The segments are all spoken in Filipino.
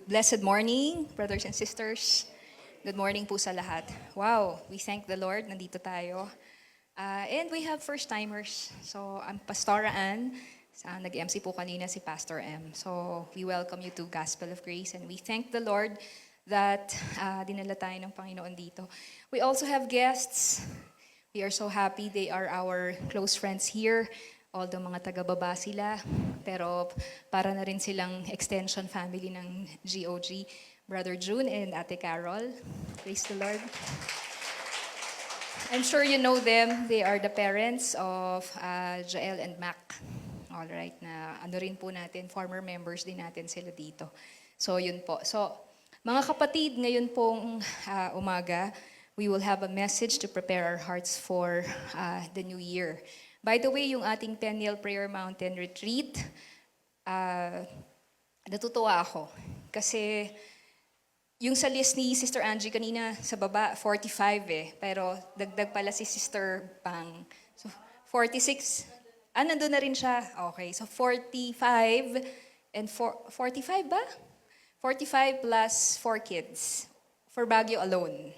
Blessed morning, brothers and sisters. Good morning po sa lahat. Wow, we thank the Lord, nandito tayo. And we have first-timers. So, I'm Pastora Ann. Nag-MC po kanina si Pastor M. So, we welcome you to Gospel of Grace and we thank the Lord that dinala tayo ng Panginoon dito. We also have guests. We are so happy they are our close friends here. Although mga taga-baba sila, pero para na rin silang extension family ng GOG, Brother June and Ate Carol. Praise the Lord. I'm sure you know them. They are the parents of Jael and Mac. All right, na ano rin po natin, former members din natin sila dito. So yun po. So mga kapatid, ngayon pong umaga, we will have a message to prepare our hearts for the new year. By the way, yung ating Peniel Prayer Mountain Retreat, natutuwa ako. Kasi yung sa list ni Sister Angie kanina sa baba, 45 eh. Pero dagdag pala si Sister Pang. So 46, nandun na rin siya. Okay, so 45 and 45 ba? 45 plus 4 kids for Baguio alone.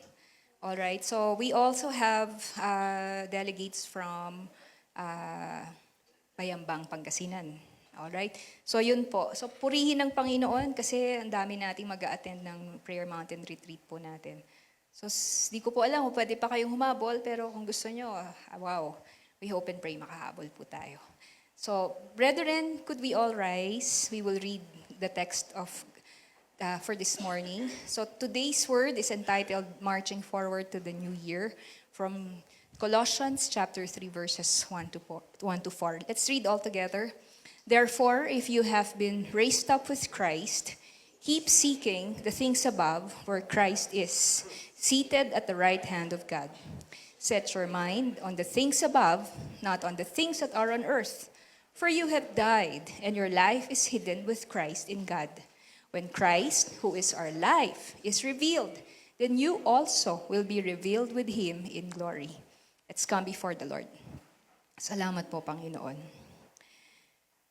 Alright, so we also have delegates from Bayambang, Pangasinan. Alright? So yun po. So purihin ng Panginoon kasi ang dami nating mag-a-attend ng Prayer Mountain Retreat po natin. So di ko po alam kung pwede pa kayong humabol pero kung gusto nyo, wow, we hope and pray makahabol po tayo. So brethren, could we all rise? We will read the text of for this morning. So today's word is entitled Marching Forward to the New Year from Colossians chapter 3 verses 1 to 4. Let's read all together. Therefore, if you have been raised up with Christ, keep seeking the things above where Christ is, seated at the right hand of God. Set your mind on the things above, not on the things that are on earth. For you have died, and your life is hidden with Christ in God. When Christ, who is our life, is revealed, then you also will be revealed with Him in glory. Let's come before the Lord. Salamat po, Panginoon.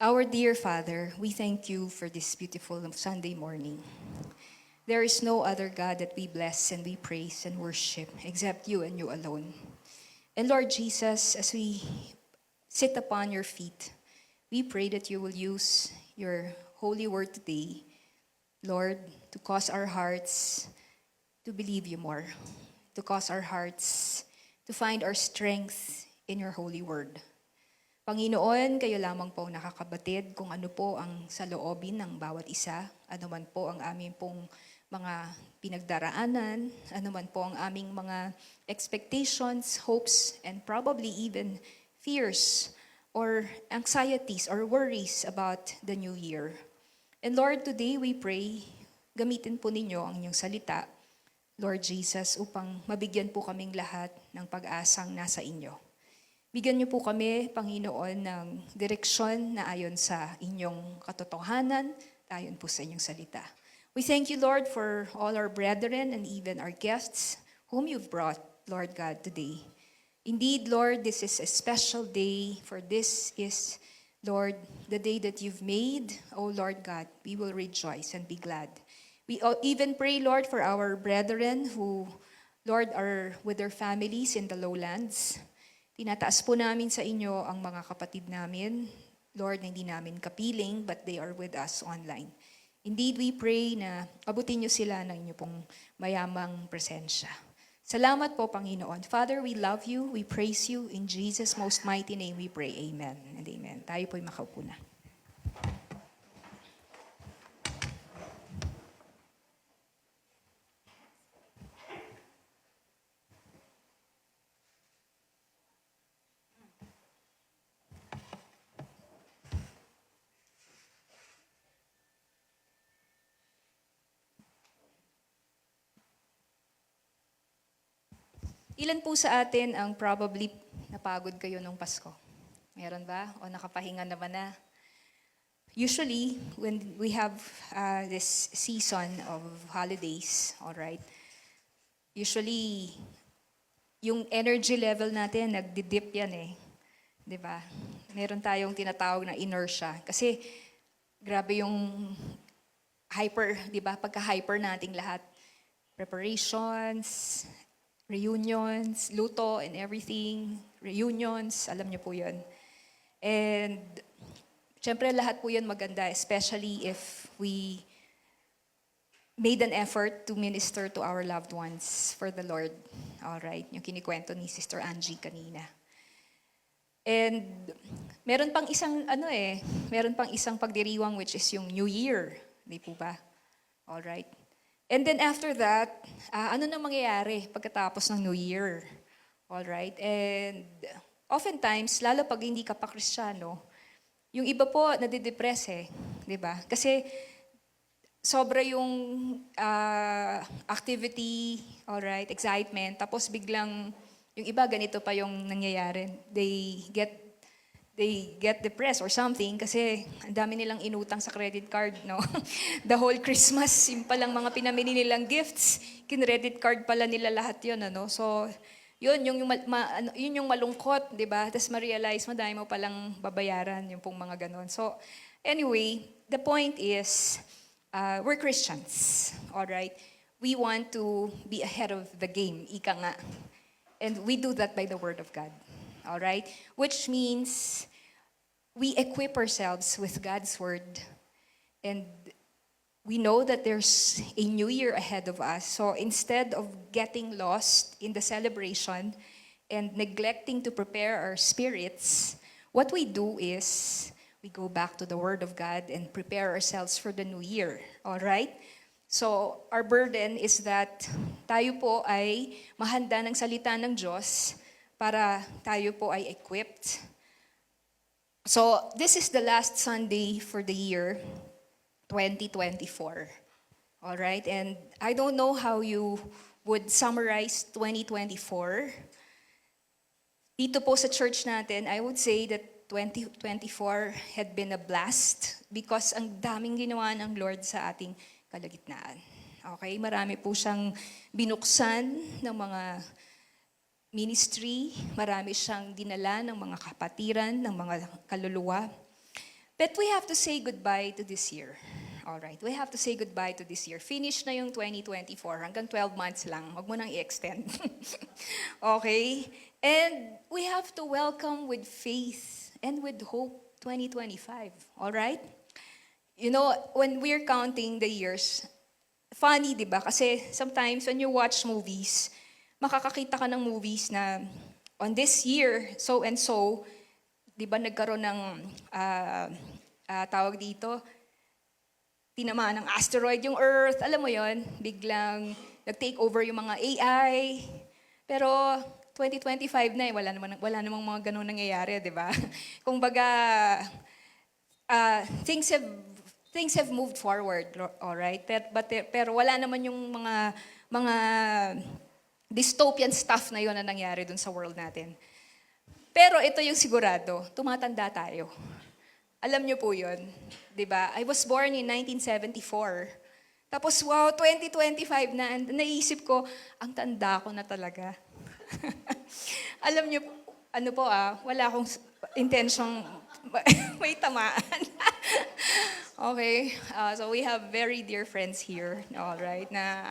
Our dear Father, we thank you for this beautiful Sunday morning. There is no other God that we bless and we praise and worship except you and you alone. And Lord Jesus, as we sit upon your feet, we pray that you will use your holy word today, Lord, to cause our hearts to believe you more, to cause our hearts to find our strength in your holy word. Panginoon, kayo lamang po nakakabatid kung ano po ang saloobin ng bawat isa, ano man po ang aming pong mga pinagdaraanan, ano man po ang aming mga expectations, hopes, and probably even fears or anxieties or worries about the new year. And Lord, today we pray, gamitin po ninyo ang inyong salita, Lord Jesus, upang mabigyan po kaming lahat ng pag-asang nasa inyo. Bigyan niyo po kami, Panginoon, ng direksyon na ayon sa inyong katotohanan, ayon po sa inyong salita. We thank you, Lord, for all our brethren and even our guests whom you've brought, Lord God, today. Indeed, Lord, this is a special day, for this is, Lord, the day that you've made. O Lord God, we will rejoice and be glad. We even pray, Lord, for our brethren who, Lord, are with their families in the lowlands. Tinataas po namin sa inyo ang mga kapatid namin, Lord, na hindi namin kapiling, but they are with us online. Indeed, we pray na abutin niyo sila ng inyo pong mayamang presensya. Salamat po, Panginoon. Father, we love you, we praise you. In Jesus' most mighty name we pray. Amen and amen. Tayo po'y makaupo na. Ilan po sa atin ang probably napagod kayo nung Pasko? Meron ba? O nakapahinga naman na? Usually, when we have this season of holidays, all right, usually, yung energy level natin, nagdi-dip yan eh. 'Di ba? Meron tayong tinatawag na inertia. Kasi, grabe yung hyper, di ba? Pagka-hyper nating lahat. Preparations, reunions, luto and everything, reunions, alam niyo po yun. And syempre lahat po yun maganda, especially if we made an effort to minister to our loved ones for the Lord. Alright, yung kinikwento ni Sister Angie kanina. And meron pang isang pagdiriwang which is yung New Year. Di po ba? Alright. And then after that, ano na mangyayari pagkatapos ng New Year? Alright. And oftentimes, lalo pag hindi ka pa Kristiyano, yung iba po nadidepress di ba? Kasi sobra yung activity, alright, excitement, tapos biglang yung iba ganito pa yung nangyayari. They get depressed or something kasi ang dami nilang inutang sa credit card, no? The whole Christmas, yung palang mga pinamili nilang gifts, kin-credit card pala nila lahat yun, ano? So, yun yung malungkot, di ba? Tapos ma-realize, madami mo palang babayaran yung pong mga ganon. So, anyway, the point is, we're Christians, all right? We want to be ahead of the game, ika nga. And we do that by the Word of God, all right? Which means we equip ourselves with God's Word. And we know that there's a new year ahead of us. So instead of getting lost in the celebration and neglecting to prepare our spirits, what we do is we go back to the Word of God and prepare ourselves for the new year. All right? So our burden is that tayo po ay mahanda ng salita ng Diyos para tayo po ay equipped. So this is the last Sunday for the year 2024. All right? And I don't know how you would summarize 2024. Dito po sa church natin, I would say that 2024 had been a blast because ang daming ginawa ng Lord sa ating kalagitnaan. Okay? Marami po siyang binuksan ng mga ministry, marami siyang dinala ng mga kapatiran, ng mga kaluluwa. But we have to say goodbye to this year. All right, we have to say goodbye to this year. Finish na yung 2024, hanggang 12 months lang. Huwag mo nang i-extend. Okay? And we have to welcome with faith and with hope 2025. All right? You know, when we're counting the years, funny, di ba? Kasi sometimes when you watch movies, makakakita ka ng movies na on this year, so and so, di ba nagkaroon ng tawag dito, tinamaan ng asteroid yung Earth, alam mo yon, biglang nag-take over yung mga AI. Pero 2025 na wala namang mga ganun nangyayari, di ba? Kung baga, things have moved forward, all right? Pero wala naman yung mga dystopian stuff na yon na nangyari dun sa world natin. Pero ito yung sigurado, tumatanda tayo. Alam niyo po yun, di ba? I was born in 1974. Tapos wow, 2025 na, naisip ko, ang tanda ko na talaga. Alam niyo, wala akong intensyong may tamaan. Okay, so we have very dear friends here, all right, na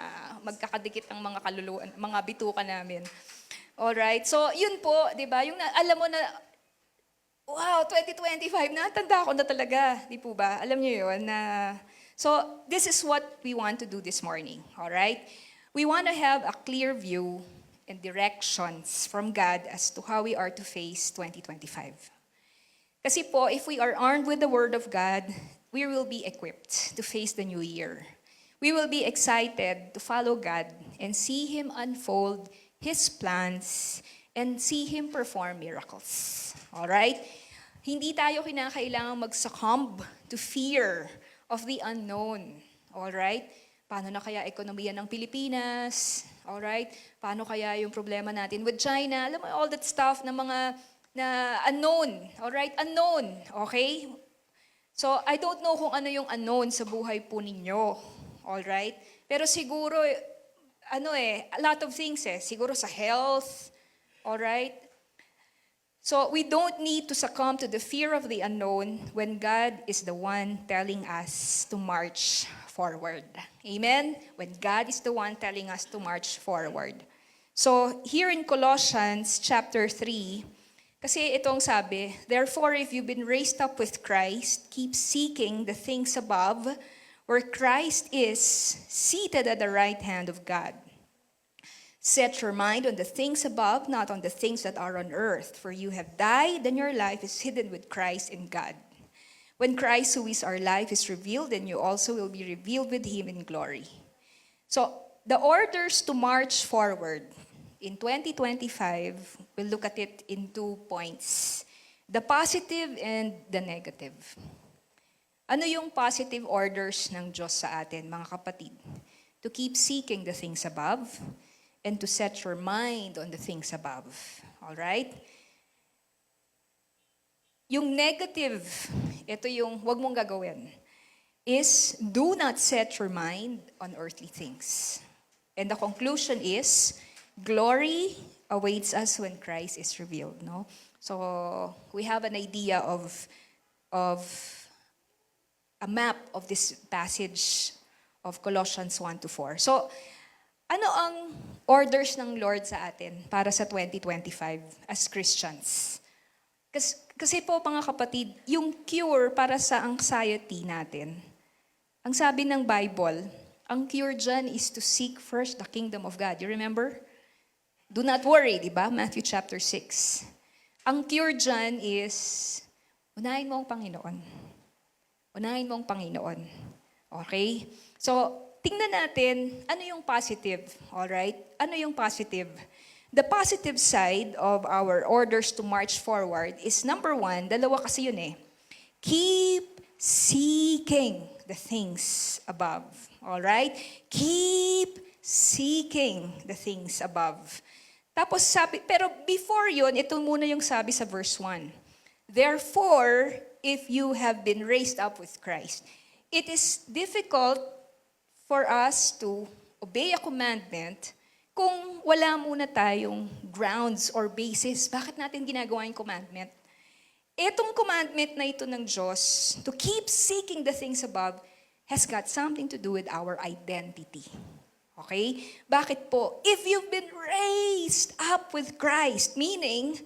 magkakadikit ang mga kaluluwa, mga bituka namin. All right, so yun po, di ba, yung alam mo na, wow, 2025 na, tanda ko na talaga, di po ba? Alam niyo yun na, so this is what we want to do this morning, all right? We want to have a clear view and directions from God as to how we are to face 2025. Kasi po, if we are armed with the Word of God, we will be equipped to face the new year. We will be excited to follow God and see Him unfold His plans and see Him perform miracles. Alright? Hindi tayo kinakailangang mag-succumb to fear of the unknown. Alright? Paano na kaya ekonomiya ng Pilipinas? Alright? Paano kaya yung problema natin with China? Alam mo, all that stuff na mga na unknown. Alright? Unknown. Okay? So, I don't know kung ano yung unknown sa buhay po ninyo. Alright? Pero siguro, a lot of things Siguro sa health. Alright? So we don't need to succumb to the fear of the unknown when God is the one telling us to march forward. Amen? When God is the one telling us to march forward. So here in Colossians chapter 3, kasi itong sabi, therefore if you've been raised up with Christ, keep seeking the things above, where Christ is seated at the right hand of God. Set your mind on the things above, not on the things that are on earth. For you have died, and your life is hidden with Christ in God. When Christ, who is our life, is revealed, then you also will be revealed with him in glory. So, the orders to march forward in 2025, we'll look at it in 2 points. The positive and the negative. Ano yung positive orders ng Diyos sa atin, mga kapatid? To keep seeking the things above, and to set your mind on the things above. All right? Yung negative, ito yung wag mong gagawin, is do not set your mind on earthly things. And the conclusion is, glory awaits us when Christ is revealed. No? So, we have an idea of a map of this passage of Colossians 1-4. So, ano ang orders ng Lord sa atin para sa 2025 as Christians? Kasi po mga kapatid, yung cure para sa anxiety natin, ang sabi ng Bible, ang cure dyan is to seek first the kingdom of God. You remember? Do not worry, di ba? Matthew chapter 6. Ang cure dyan is, unahin mo ang Panginoon. Unahin mo ang Panginoon. Okay? So, tingnan natin, ano yung positive, alright? Ano yung positive? The positive side of our orders to march forward is number 1, dalawa kasi yun eh. Keep seeking the things above, alright? Keep seeking the things above. Tapos sabi, pero before yun, ito muna yung sabi sa verse 1. Therefore, if you have been raised up with Christ, it is difficult for us to obey a commandment kung wala muna tayong grounds or basis. Bakit natin ginagawa yung commandment? Itong commandment na ito ng Diyos, to keep seeking the things above, has got something to do with our identity. Okay? Bakit po? If you've been raised up with Christ, meaning,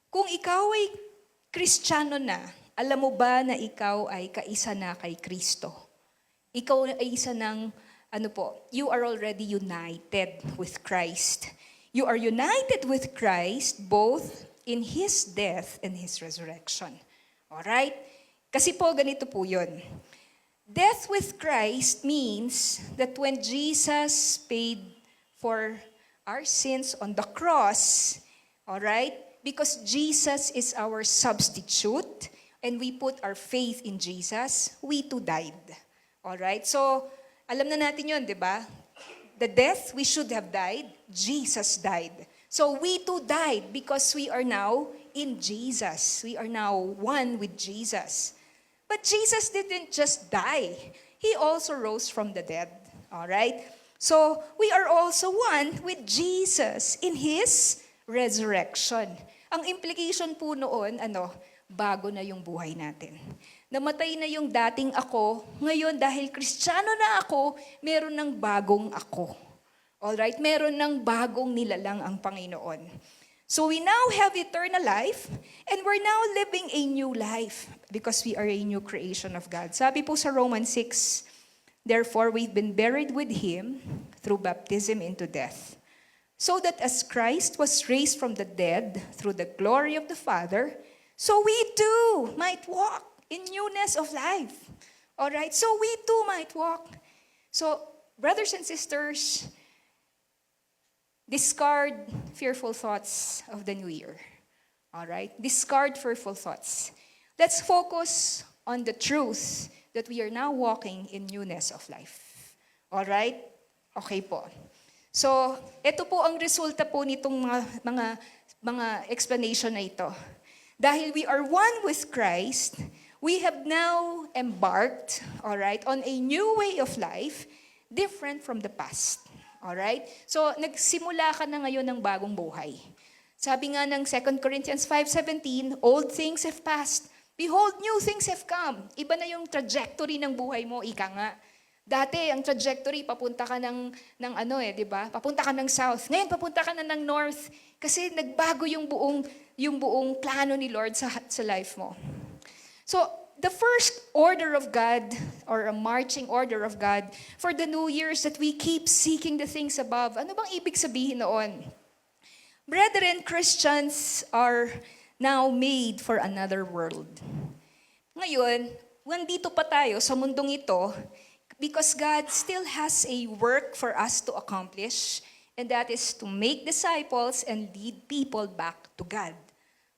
kung ikaw ay Kristiyano na, alam mo ba na ikaw ay kaisa na kay Kristo? Ikaw ay isa ng, you are already united with Christ. You are united with Christ both in His death and His resurrection. Alright? Kasi po, ganito po yun. Death with Christ means that when Jesus paid for our sins on the cross, alright? Because Jesus is our substitute, and we put our faith in Jesus, we too died. Alright? So, alam na natin yun, di ba? The death we should have died, Jesus died. So, we too died because we are now in Jesus. We are now one with Jesus. But Jesus didn't just die. He also rose from the dead. Alright? So, we are also one with Jesus in His resurrection. Ang implication po noon, bago na yung buhay natin. Namatay na yung dating ako, ngayon dahil Kristiyano na ako, meron ng bagong ako. Alright? Meron ng bagong nilalang ang Panginoon. So we now have eternal life, and we're now living a new life because we are a new creation of God. Sabi po sa Romans 6, therefore we've been buried with Him through baptism into death, so that as Christ was raised from the dead through the glory of the Father, so we too might walk in newness of life. Alright? So we too might walk. So, brothers and sisters, discard fearful thoughts of the new year. Alright? Discard fearful thoughts. Let's focus on the truth that we are now walking in newness of life. Alright? Okay po. So, ito po ang resulta po nitong mga explanation na ito. Dahil we are one with Christ, we have now embarked, alright, on a new way of life, different from the past. Alright? So, nagsimula ka na ngayon ng bagong buhay. Sabi nga ng 2 Corinthians 5:17, old things have passed. Behold, new things have come. Iba na yung trajectory ng buhay mo, ika nga. Dati, ang trajectory, papunta ka di ba? Papunta ka ng south. Ngayon, papunta ka na ng north. Kasi nagbago yung buong plano ni Lord sa life mo. So, the first order of God, or a marching order of God, for the new years that we keep seeking the things above. Ano bang ibig sabihin noon? Brethren, Christians are now made for another world. Ngayon, nandito pa tayo sa mundong ito because God still has a work for us to accomplish, and that is to make disciples and lead people back to God.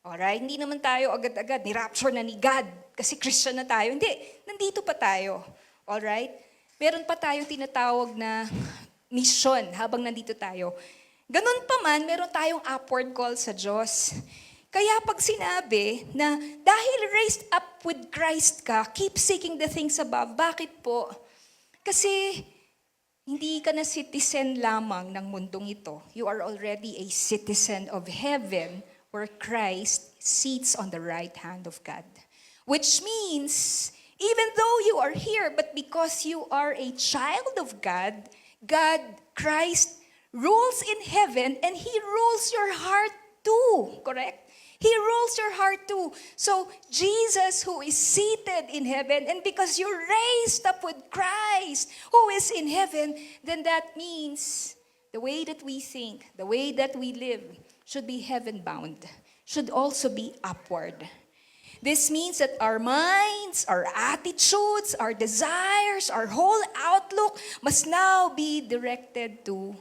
Alright? Hindi naman tayo agad-agad ni-rapture na ni God kasi Christian na tayo. Hindi, nandito pa tayo. Alright? Meron pa tayong tinatawag na mission habang nandito tayo. Ganun pa man, meron tayong upward call sa Diyos. Kaya pag sinabi na dahil raised up with Christ ka, keep seeking the things above. Bakit po? Kasi hindi ka na citizen lamang ng mundong ito. You are already a citizen of heaven where Christ sits on the right hand of God. Which means, even though you are here, but because you are a child of God, Christ, rules in heaven, and He rules your heart too, correct? He rules your heart too. So, Jesus who is seated in heaven, and because you're raised up with Christ who is in heaven, then that means the way that we think, the way that we live, should be heaven-bound, should also be upward. This means that our minds, our attitudes, our desires, our whole outlook must now be directed to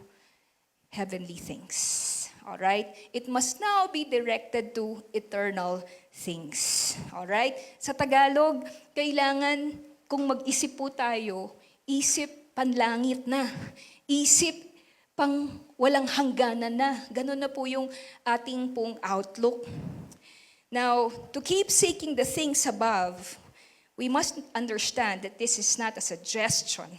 heavenly things. All right? It must now be directed to eternal things. All right? Sa Tagalog, kailangan kung mag-isip po tayo, isip panlangit na. Isip pang walang hangganan na. Ganun na po yung ating pong outlook. Now, to keep seeking the things above, we must understand that this is not a suggestion.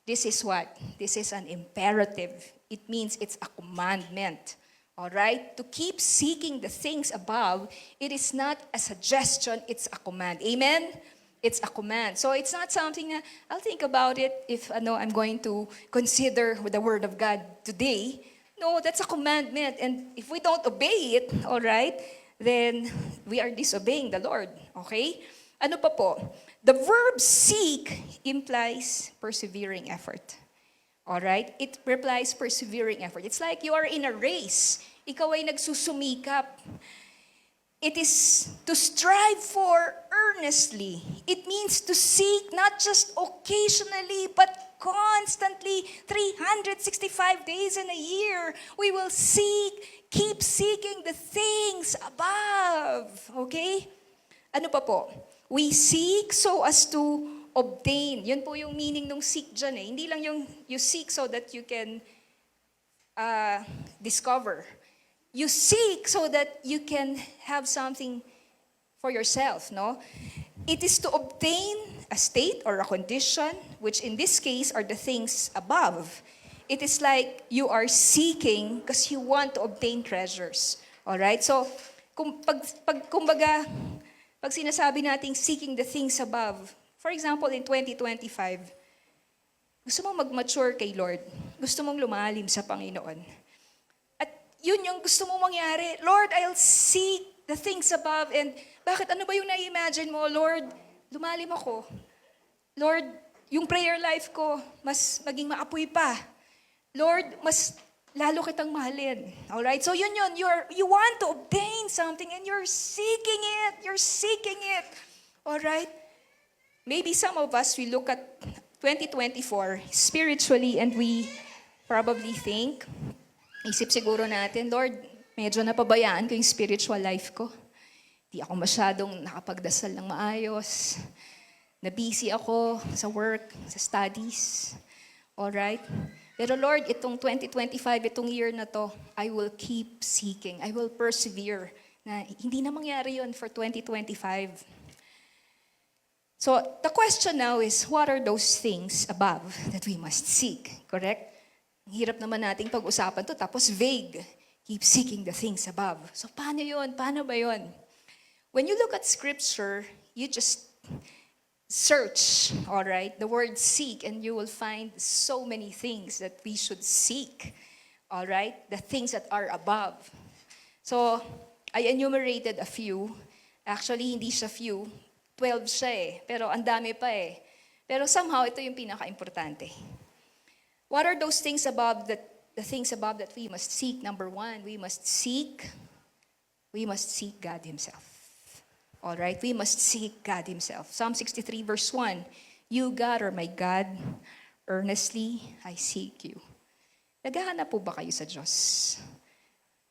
This is what? This is an imperative. It means it's a commandment. All right? To keep seeking the things above, it is not a suggestion, it's a command. Amen? It's a command. So it's not something na I'll think about it if I'm going to consider with the Word of God today. No, that's a commandment. And if we don't obey it, all right, then we are disobeying the Lord. Okay? Ano pa po? The verb seek implies persevering effort. All right? It implies persevering effort. It's like you are in a race. Ikaw ay nagsusumikap. It is to strive for earnestly. It means to seek not just occasionally, but constantly, 365 days in a year. We will keep seeking the things above. Okay? Ano pa po? We seek so as to obtain. Yun po yung meaning ng seek dyan eh. Hindi lang yung you seek so that you can discover. You seek so that you can have something for yourself, no? It is to obtain a state or a condition, which in this case are the things above. It is like you are seeking because you want to obtain treasures. All right? So, kumbaga, pag sinasabi nating seeking the things above, for example, in 2025, gusto mong mag-mature kay Lord. Gusto mong lumalim sa Panginoon. At yun yung gusto mong mangyari. Lord, I'll seek the things above. And bakit? Ano ba yung na-imagine mo? Lord, lumalim ako. Lord, yung prayer life ko, mas maging maapoy pa. Lord, mas lalo kitang mahalin. Alright? So yun. You want to obtain something and you're seeking it. You're seeking it. Alright? Maybe some of us, we look at 2024 spiritually and we probably think, isip siguro natin, Lord, medyo napabayaan ko yung spiritual life ko. Di ako masyadong nakapagdasal ng maayos. Na-busy ako sa work, sa studies. Alright? Pero Lord, itong 2025, itong year na to, I will keep seeking. I will persevere. Na hindi na mangyari yun for 2025. So, the question now is, what are those things above that we must seek? Correct? Ang hirap naman nating pag-usapan to, tapos vague. Keep seeking the things above. So paano yun? Paano ba yun? When you look at Scripture, you just search, all right, the word seek, and you will find so many things that we should seek, all right, the things that are above. So, I enumerated a few. Actually, hindi siya few. 12 siya eh. Pero ang dami pa eh. Pero somehow, ito yung pinaka-importante. What are those things above that, the things above that we must seek? Number one, we must seek God Himself. All right, we must seek God Himself. Psalm 63 verse 1, You, God, are my God. Earnestly, I seek You. Naghahanap po ba kayo sa Diyos?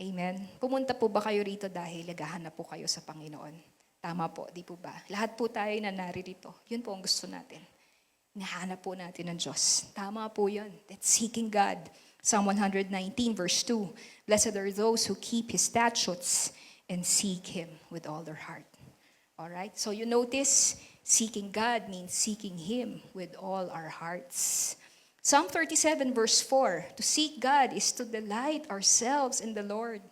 Amen. Pumunta po ba kayo rito dahil naghahanap po kayo sa Panginoon? Tama po, di po ba? Lahat po tayo na naririto. Yun po ang gusto natin. Hinahanap po natin ng Diyos. Tama po yun. That's seeking God. Psalm 119 verse 2, Blessed are those who keep His statutes and seek Him with all their heart. Alright, so you notice, seeking God means seeking Him with all our hearts. Psalm 37 verse 4, to seek God is to delight ourselves in the Lord.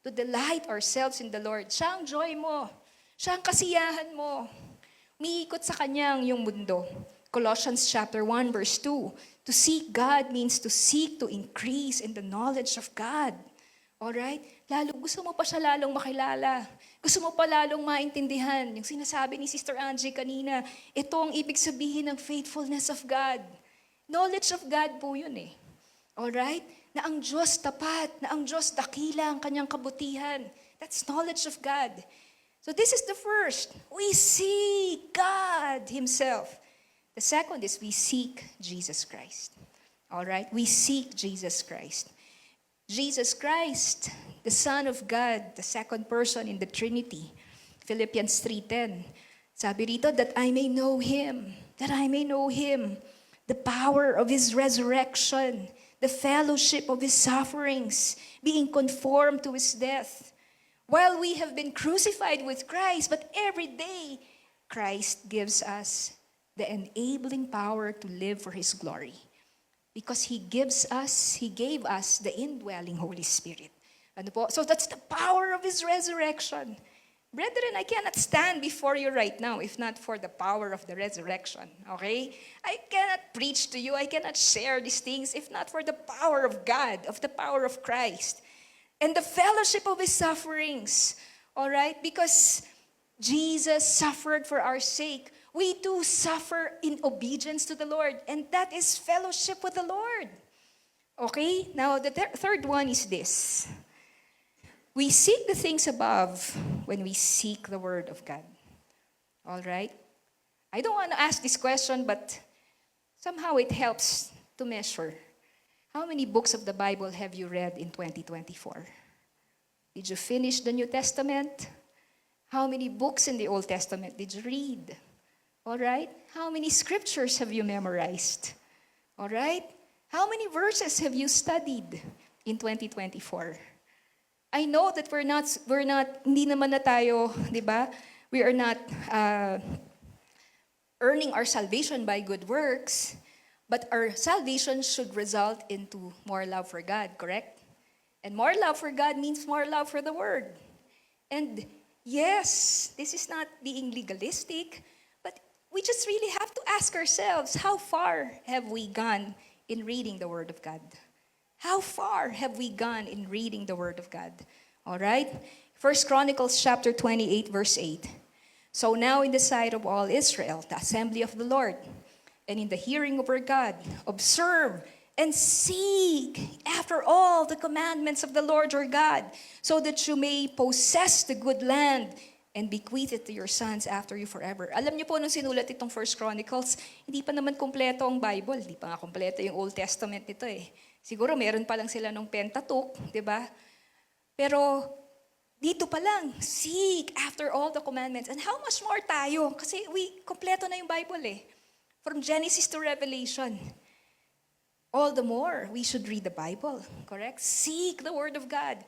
To delight ourselves in the Lord. Siya ang joy mo. Siya ang kasiyahan mo. Umiikot sa Kanyang yung mundo. Colossians chapter 1 verse 2, to seek God means to seek to increase in the knowledge of God. Alright? Lalo, gusto mo pa siya lalong makilala. Gusto mo pa lalong maintindihan. Yung sinasabi ni Sister Angie kanina, ito ang ibig sabihin ng faithfulness of God. Knowledge of God po yun eh. Alright? Na ang Diyos tapat, na ang Diyos dakila ang kanyang kabutihan. That's knowledge of God. So this is the first. We seek God Himself. The second is we seek Jesus Christ. Alright? We seek Jesus Christ. Jesus Christ, the Son of God, the second person in the Trinity. Philippians 3:10. Sabi rito, that I may know Him, the power of His resurrection, the fellowship of His sufferings, being conformed to His death. While we have been crucified with Christ, but every day, Christ gives us the enabling power to live for His glory. Because He gave us the indwelling Holy Spirit. Ano po? So that's the power of His resurrection. Brethren, I cannot stand before you right now if not for the power of the resurrection. Okay? I cannot preach to you, I cannot share these things if not for the power of God, of the power of Christ. And the fellowship of His sufferings. Alright? Because Jesus suffered for our sake. We too suffer in obedience to the Lord. And that is fellowship with the Lord. Okay? Now, the third one is this. We seek the things above when we seek the Word of God. All right? I don't want to ask this question, but somehow it helps to measure. How many books of the Bible have you read in 2024? Did you finish the New Testament? How many books in the Old Testament did you read? All right? How many scriptures have you memorized? All right? How many verses have you studied in 2024? I know that hindi naman na tayo, di ba? We are not earning our salvation by good works, but our salvation should result into more love for God, correct? And more love for God means more love for the Word. And yes, this is not being legalistic, but we just really have to ask ourselves, how far have we gone in reading the Word of God? How far have we gone in reading the Word of God? All right? 1 Chronicles chapter 28, verse 8. So now in the sight of all Israel, the assembly of the Lord, and in the hearing of our God, observe and seek after all the commandments of the Lord your God, so that you may possess the good land and bequeath it to your sons after you forever. Alam niyo po, nung sinulat itong 1 Chronicles, hindi pa naman kumpleto ang Bible. Hindi pa nga kumpleto yung Old Testament nito eh. Siguro meron pa lang sila nung Pentateuch, di ba? Pero dito pa lang, seek after all the commandments. And how much more tayo? Kasi kumpleto na yung Bible eh. From Genesis to Revelation. All the more, we should read the Bible. Correct? Seek the Word of God.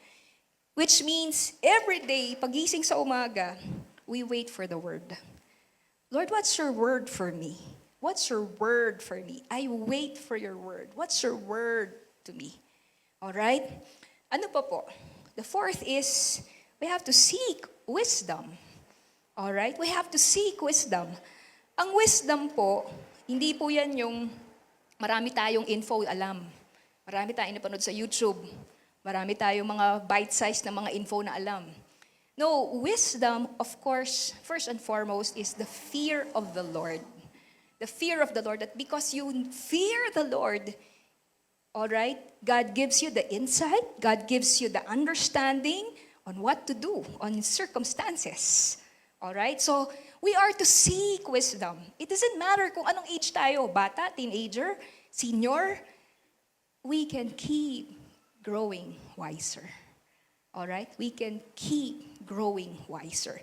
Which means, every day, pagising sa umaga, we wait for the Word. Lord, what's your Word for me? What's your Word for me? I wait for your Word. What's your Word to me? Alright? Ano pa po? The fourth is, we have to seek wisdom. Alright? We have to seek wisdom. Ang wisdom po, hindi po yan yung marami tayong info alam. Marami tayong napanood sa YouTube. Marami tayong mga bite-sized na mga info na alam. No, wisdom, of course, first and foremost, is the fear of the Lord. The fear of the Lord, that because you fear the Lord, all right, God gives you the insight, God gives you the understanding on what to do, on circumstances. All right, so we are to seek wisdom. It doesn't matter kung anong age tayo, bata, teenager, senior, we can keep growing wiser. All right, we can keep growing wiser.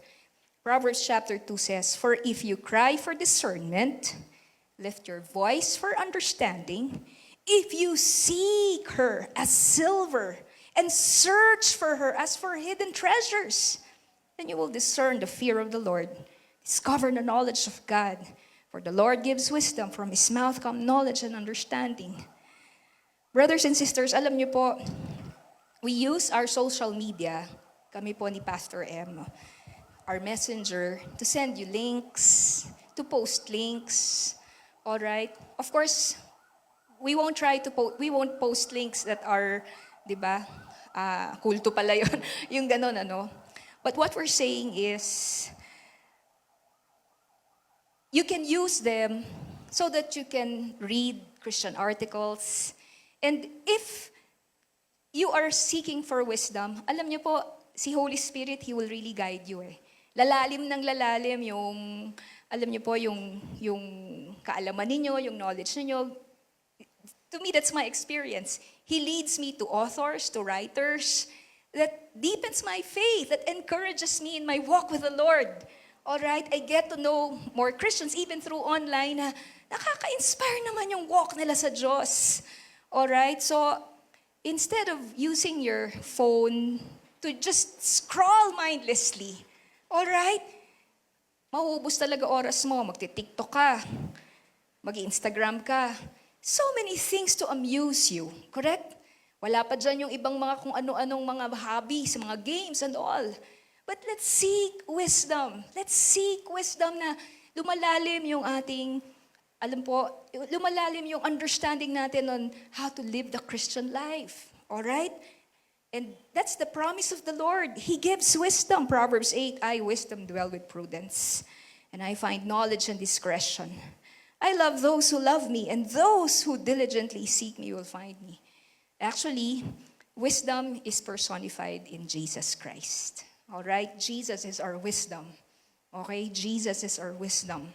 Proverbs chapter 2 says, "For if you cry for discernment, lift your voice for understanding. If you seek her as silver and search for her as for hidden treasures, then you will discern the fear of the Lord, discover the knowledge of God. For the Lord gives wisdom, from his mouth come knowledge and understanding." Brothers and sisters, alam niyo po, we use our social media, kami po ni Pastor M, our messenger, to send you links, to post links, all right? Of course, we won't post links that are, di ba, kulto pala yun, yung ganon, ano. But what we're saying is, you can use them so that you can read Christian articles. And if you are seeking for wisdom, alam niyo po, si Holy Spirit, He will really guide you eh. Lalalim ng lalalim yung, alam niyo po, yung kaalaman ninyo, yung knowledge ninyo. To me, that's my experience. He leads me to authors, to writers, that deepens my faith, that encourages me in my walk with the Lord. All right, I get to know more Christians, even through online, na nakaka-inspire naman yung walk nila sa Diyos. All right, so instead of using your phone to just scroll mindlessly, all right, mauubos talaga oras mo, magti-TikTok ka, mag-Instagram ka. So many things to amuse you, correct? Wala pa dyan yung ibang mga kung ano-anong mga hobbies, mga games and all. But let's seek wisdom. Let's seek wisdom na lumalalim yung ating, alam po, lumalalim yung understanding natin on how to live the Christian life. All right? And that's the promise of the Lord. He gives wisdom. Proverbs 8, "I, wisdom, dwell with prudence, and I find knowledge and discretion. I love those who love me, and those who diligently seek me will find me." Actually, wisdom is personified in Jesus Christ. All right? Jesus is our wisdom. Okay? Jesus is our wisdom.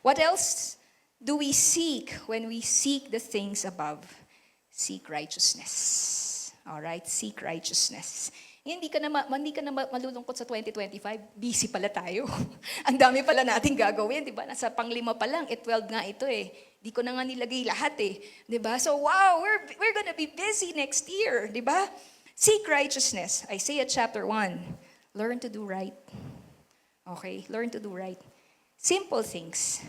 What else do we seek when we seek the things above? Seek righteousness. All right? Seek righteousness. Hindi ka na malulungkot sa 2025. Busy pala tayo. Ang dami pala nating gagawin, di ba? Nasa pang-5 pa lang, 12 nga ito eh. Di ko na nga nilagay lahat eh. Di ba? So wow, we're gonna be busy next year, di ba? Seek righteousness. Isaiah chapter 1. Learn to do right. Okay? Learn to do right. Simple things.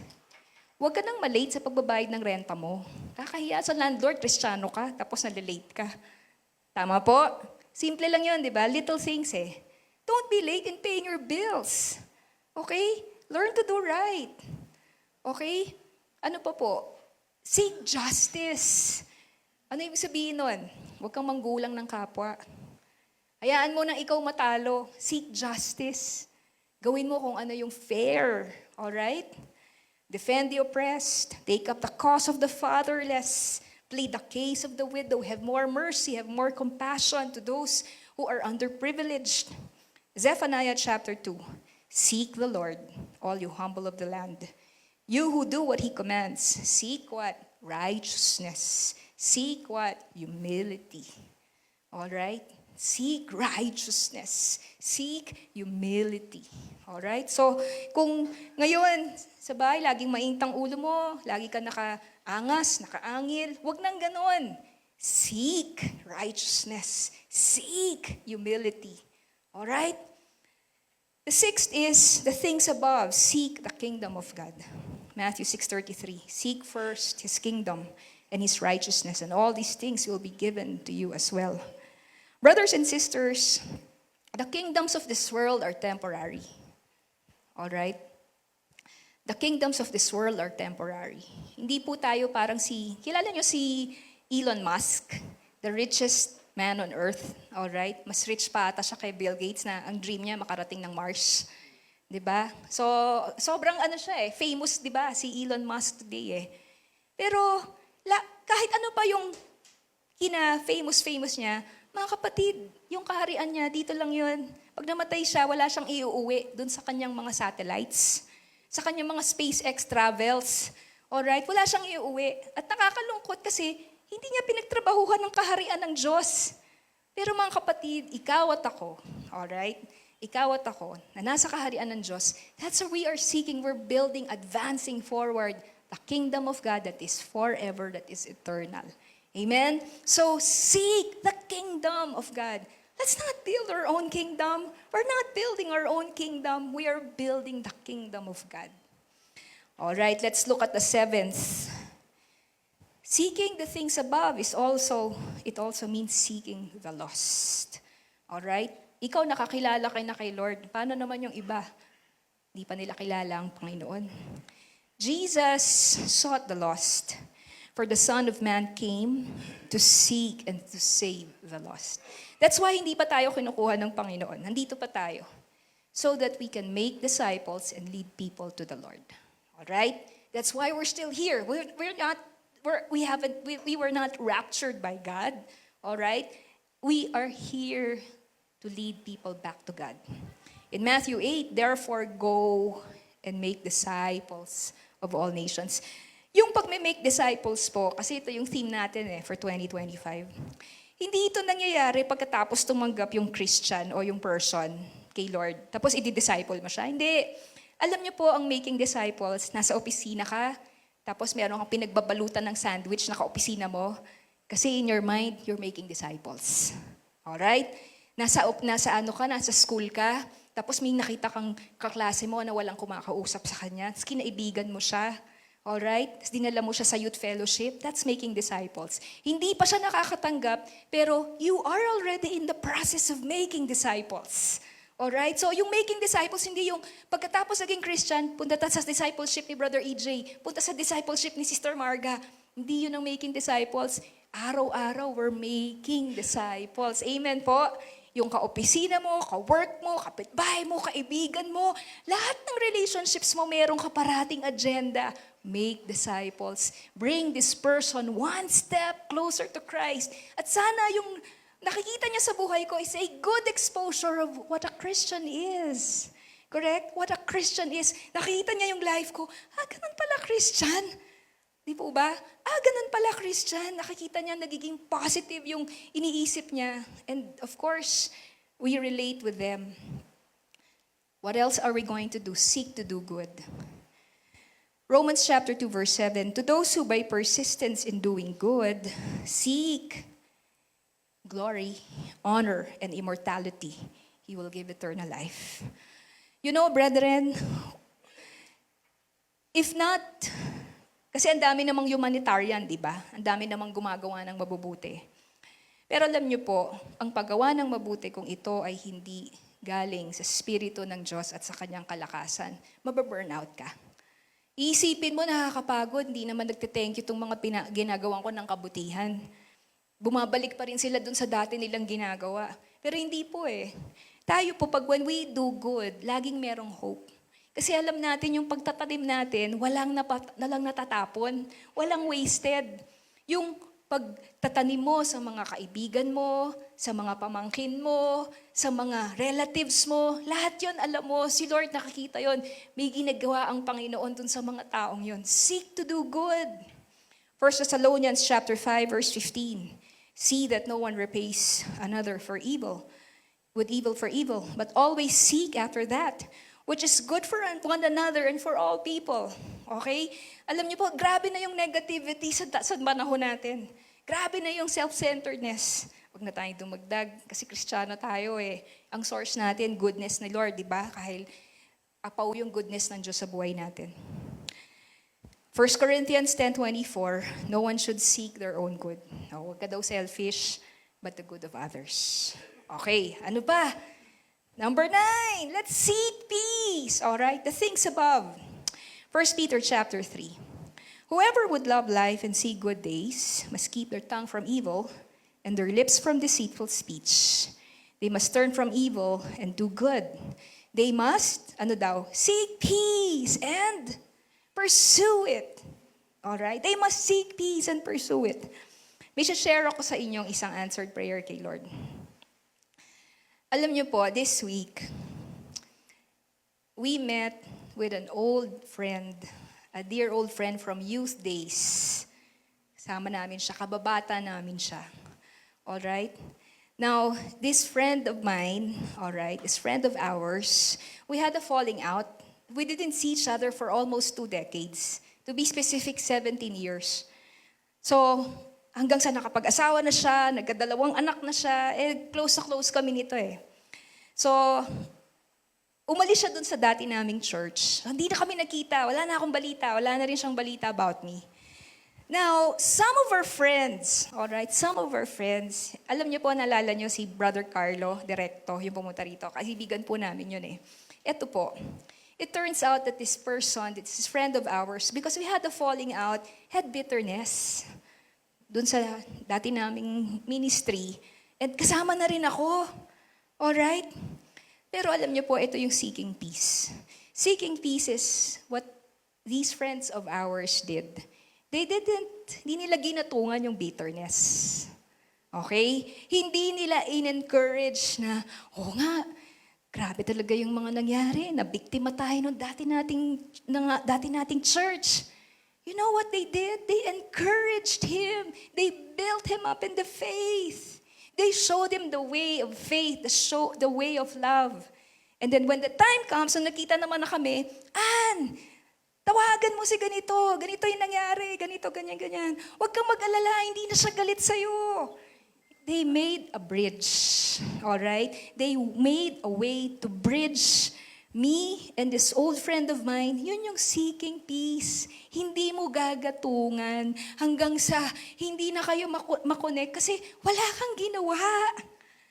Huwag ka nang malate sa pagbabayad ng renta mo. Kakahiya sa landlord, Kristiyano ka, tapos nalilate ka. Tama po? Simple lang yun, di ba? Little things eh. Don't be late in paying your bills. Okay? Learn to do right. Okay? Ano pa po? Seek justice. Ano ibig sabihin nun? Huwag kang manggulang ng kapwa. Hayaan mo nang ikaw matalo. Seek justice. Gawin mo kung ano yung fair. Alright? Defend the oppressed. Take up the cause of the fatherless. Plead the case of the widow. Have more mercy. Have more compassion to those who are underprivileged. Zephaniah chapter 2. Seek the Lord, all you humble of the land. You who do what He commands. Seek what? Righteousness. Seek what? Humility. All right? Seek righteousness. Seek humility. All right? So, kung ngayon, sa bahay, laging maintang ulo mo, lagi ka nakaangas, nakaangil, wag nang ganon. Seek righteousness. Seek humility. All right? The sixth is the things above. Seek the kingdom of God. Matthew 6:33. Seek first His kingdom and His righteousness, and all these things will be given to you as well. Brothers and sisters, the kingdoms of this world are temporary. All right? The kingdoms of this world are temporary. Hindi po tayo parang kilala nyo si Elon Musk, the richest man on earth, all right? Mas rich pa ata siya kay Bill Gates na ang dream niya makarating ng Mars. 'Di ba? So, sobrang siya famous 'di ba si Elon Musk today Pero kahit ano pa yung famous niya, mga kapatid, yung kaharian niya dito lang 'yun. Pag namatay siya, wala siyang iuuwi doon sa kanyang mga satellites, sa kanyang mga SpaceX travels. Alright, wala siyang iuuwi. At nakakalungkot kasi hindi niya pinagtrabahuhan ng kaharian ng Diyos. Pero mga kapatid, ikaw at ako, alright? Ikaw at ako, na nasa kaharian ng Diyos, that's what we are seeking. We're building, advancing forward the kingdom of God that is forever, that is eternal. Amen? So seek the kingdom of God. Let's not build our own kingdom. We're not building our own kingdom. We are building the kingdom of God. All right, let's look at the seventh. Seeking the things above it also means seeking the lost. All right? Ikaw nakakilala na kay Lord. Paano naman yung iba? Hindi pa nila kilala ang Panginoon. Jesus sought the lost. For the Son of Man came to seek and to save the lost. That's why hindi pa tayo kinukuha ng Panginoon. Nandito pa tayo. So that we can make disciples and lead people to the Lord. All right? That's why we're still here. We were not raptured by God. All right? We are here to lead people back to God. In Matthew 8, therefore go and make disciples of all nations. Yung pag-make disciples po, kasi ito yung theme natin for 2025. Hindi ito nangyayari pagkatapos tumanggap yung Christian o yung person kay Lord. Tapos i-disciple mo siya. Hindi. Alam niyo po, ang making disciples, nasa opisina ka, tapos meron kang pinagbabalutan ng sandwich na ka-opisina mo, kasi in your mind, you're making disciples. Alright? Nasa school ka, tapos may nakita kang kaklase mo na walang kumakausap sa kanya, tapos kinaibigan mo siya. Alright? Tapos dinala mo siya sa youth fellowship, that's making disciples. Hindi pa siya nakakatanggap, pero you are already in the process of making disciples. Alright? So yung making disciples, hindi yung pagkatapos naging Christian, punta sa discipleship ni Brother EJ, punta sa discipleship ni Sister Marga. Hindi yun ang making disciples. Araw-araw, we're making disciples. Amen po? Yung ka-opisina mo, ka-work mo, kapitbahay mo, kaibigan mo, lahat ng relationships mo, merong kaparating agenda. Make disciples. Bring this person one step closer to Christ. At sana yung nakikita niya sa buhay ko is a good exposure of what a Christian is. Correct? What a Christian is. Nakikita niya yung life ko, ganun pala Christian. Di po ba? Ganun pala Christian. Nakikita niya nagiging positive yung iniisip niya. And of course, we relate with them. What else are we going to do? Seek to do good. Romans chapter 2 verse 7, to those who by persistence in doing good seek glory, honor, and immortality, He will give eternal life. You know, brethren, if not, kasi ang dami namang humanitarian, di ba? Ang dami namang gumagawa ng mabubuti. Pero alam niyo po, ang paggawa ng mabuti kung ito ay hindi galing sa Espiritu ng Diyos at sa Kanyang kalakasan, mababurnout ka. Iisipin mo, nakakapagod, hindi naman nagte-thank you itong mga ginagawan ko ng kabutihan. Bumabalik pa rin sila dun sa dati nilang ginagawa. Pero hindi po Tayo po, pag when we do good, laging merong hope. Kasi alam natin yung pagtatanim natin, walang natatapon, walang wasted. Yung pagtatanim mo sa mga kaibigan mo, sa mga pamangkin mo, sa mga relatives mo, lahat yon alam mo, si Lord nakikita yon. May ginagawa ang Panginoon dun sa mga taong yon. Seek to do good. 1 Thessalonians chapter 5 verse 15. See that no one repays another for evil, with evil for evil, but always seek after that, which is good for one another and for all people. Okay? Alam niyo po, grabe na yung negativity sa panahon natin. Grabe na yung self-centeredness. Huwag na tayong dumagdag kasi Kristiyano tayo Ang source natin, goodness ni Lord, di ba? Kahit apaw yung goodness ng Diyos sa buhay natin. 1 Corinthians 10:24, no one should seek their own good. Huwag ka daw selfish. but the good of others. Okay, ano pa? Number 9, let's seek peace. All right, the things above. 1 Peter chapter 3. Whoever would love life and see good days must keep their tongue from evil and their lips from deceitful speech. They must turn from evil and do good. They must, seek peace and pursue it. All right? They must seek peace and pursue it. May share ako sa inyong isang answered prayer kay Lord. Alam niyo po, this week, we met with an old friend, a dear old friend from youth days. Kasama namin siya, kababata namin siya. Alright? Now, this friend of mine, this friend of ours, we had a falling out. We didn't see each other for almost 2 decades. To be specific, 17 years. So, hanggang sa nakapag-asawa na siya, nagkadalawang anak na siya, close na close kami nito eh. So, umalis siya dun sa dati naming church. Hindi na kami nakita, wala na akong balita, wala na rin siyang balita about me. Now, some of our friends, alam niyo po, naalala niyo si Brother Carlo Directo, yung pumunta rito, kaibigan po namin yun eh. Ito po, it turns out that this person, this friend of ours, because we had a falling out, had bitterness dun sa dati naming ministry. And kasama na rin ako. Alright? Pero alam niyo po, ito yung seeking peace. Seeking peace is what these friends of ours did. Hindi nila ginatungan yung bitterness. Okay? Hindi nila in-encourage na, grabe talaga yung mga nangyari, na biktima tayo ng dati nating church. You know what they did? They encouraged him. They built him up in the faith. They showed him the way of faith, the way of love. And then when the time comes, nung nakita naman na kami, tawagan mo si ganito yung nangyari, ganito, ganyan. Huwag kang mag-alala, hindi na siya galit sa'yo. They made a bridge, all right? They made a way to bridge me and this old friend of mine. Yun yung seeking peace. Hindi mo gagatungan hanggang sa hindi na kayo makonect kasi wala kang ginawa.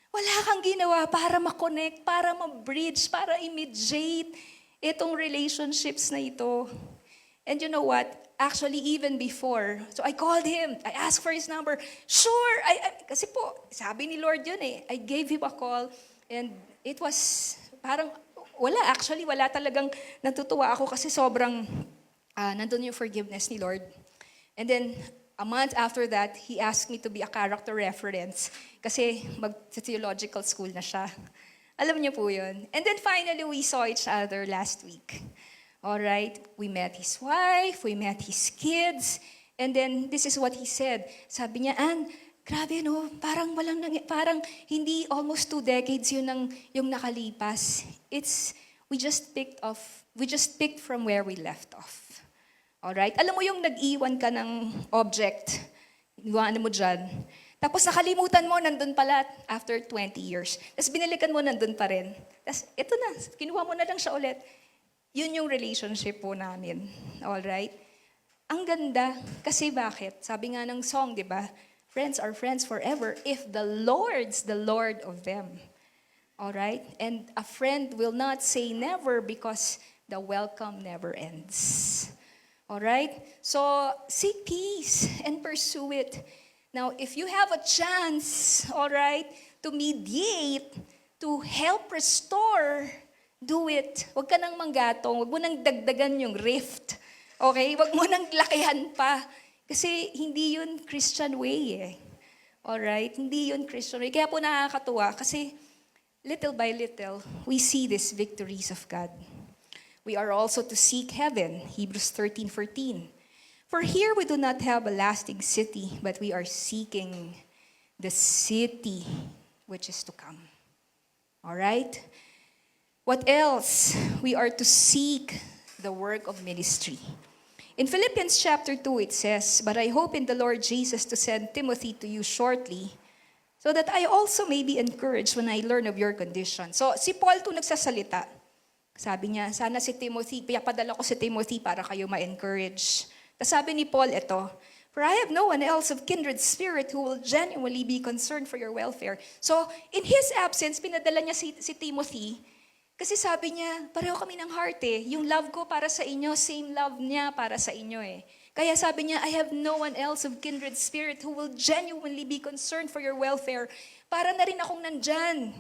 Wala kang ginawa para makonect, para ma-bridge, para i-mediate itong relationships na ito. And you know what? Actually, even before, so I called him. I asked for his number. Sure! Kasi po, sabi ni Lord yun eh. I gave him a call and it was parang, wala talagang natutuwa ako kasi sobrang nandun yung forgiveness ni Lord. And then, a month after that, he asked me to be a character reference kasi mag-theological school na siya. Alam niyo po yun. And then finally, we saw each other last week. Alright, we met his wife, we met his kids, and then this is what he said. Sabi niya, Ann, grabe no, parang hindi almost 2 decades yun yung nakalipas. We just picked from where we left off. Alright, alam mo yung nag-iwan ka ng object, iwanan mo dyan, tapos nakalimutan mo, nandun pala after 20 years. Tapos binalikan mo, nandun pa rin. Tapos ito na, kinuha mo na lang siya ulit. Yun yung relationship po namin. Alright? Ang ganda, kasi bakit? Sabi nga ng song, di ba? Friends are friends forever if the Lord's the Lord of them. Alright? And a friend will not say never because the welcome never ends. Alright? So, seek peace and pursue it. Now, if you have a chance, alright, to mediate, to help restore, do it. Huwag ka nang manggatong, huwag mo nang dagdagan yung rift. Okay? Huwag mo nang lakihan pa. Kasi hindi yun Christian way eh. Alright? Hindi yun Christian way. Kaya po nakakatuwa kasi little by little, we see these victories of God. We are also to seek heaven, Hebrews 13:14. For here we do not have a lasting city, but we are seeking the city which is to come. Alright? What else? We are to seek the work of ministry. In Philippians chapter 2, it says, "But I hope in the Lord Jesus to send Timothy to you shortly, so that I also may be encouraged when I learn of your condition." So, si Paul to nagsasalita. Sabi niya, sana si Timothy, papadala ko si Timothy para kayo ma-encourage. Tapos sabi ni Paul ito, For I have no one else of kindred spirit who will genuinely be concerned for your welfare. So, in his absence, pinadala niya si Timothy. Kasi sabi niya, pareho kami ng heart eh. Yung love ko para sa inyo, same love niya para sa inyo eh. Kaya sabi niya, I have no one else of kindred spirit who will genuinely be concerned for your welfare. Para na rin akong nandyan.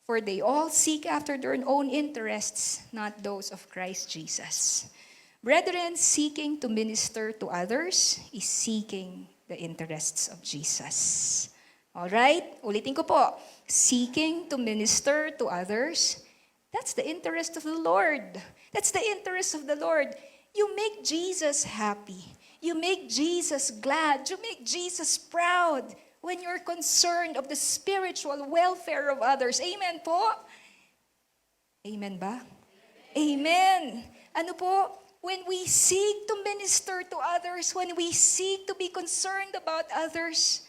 For they all seek after their own interests, not those of Christ Jesus. Brethren, seeking to minister to others is seeking the interests of Jesus. Alright? Ulitin ko po. Seeking to minister to others, that's the interest of the Lord. That's the interest of the Lord. You make Jesus happy. You make Jesus glad. You make Jesus proud when you're concerned of the spiritual welfare of others. Amen po? Amen ba? Amen. Ano po? When we seek to minister to others, when we seek to be concerned about others,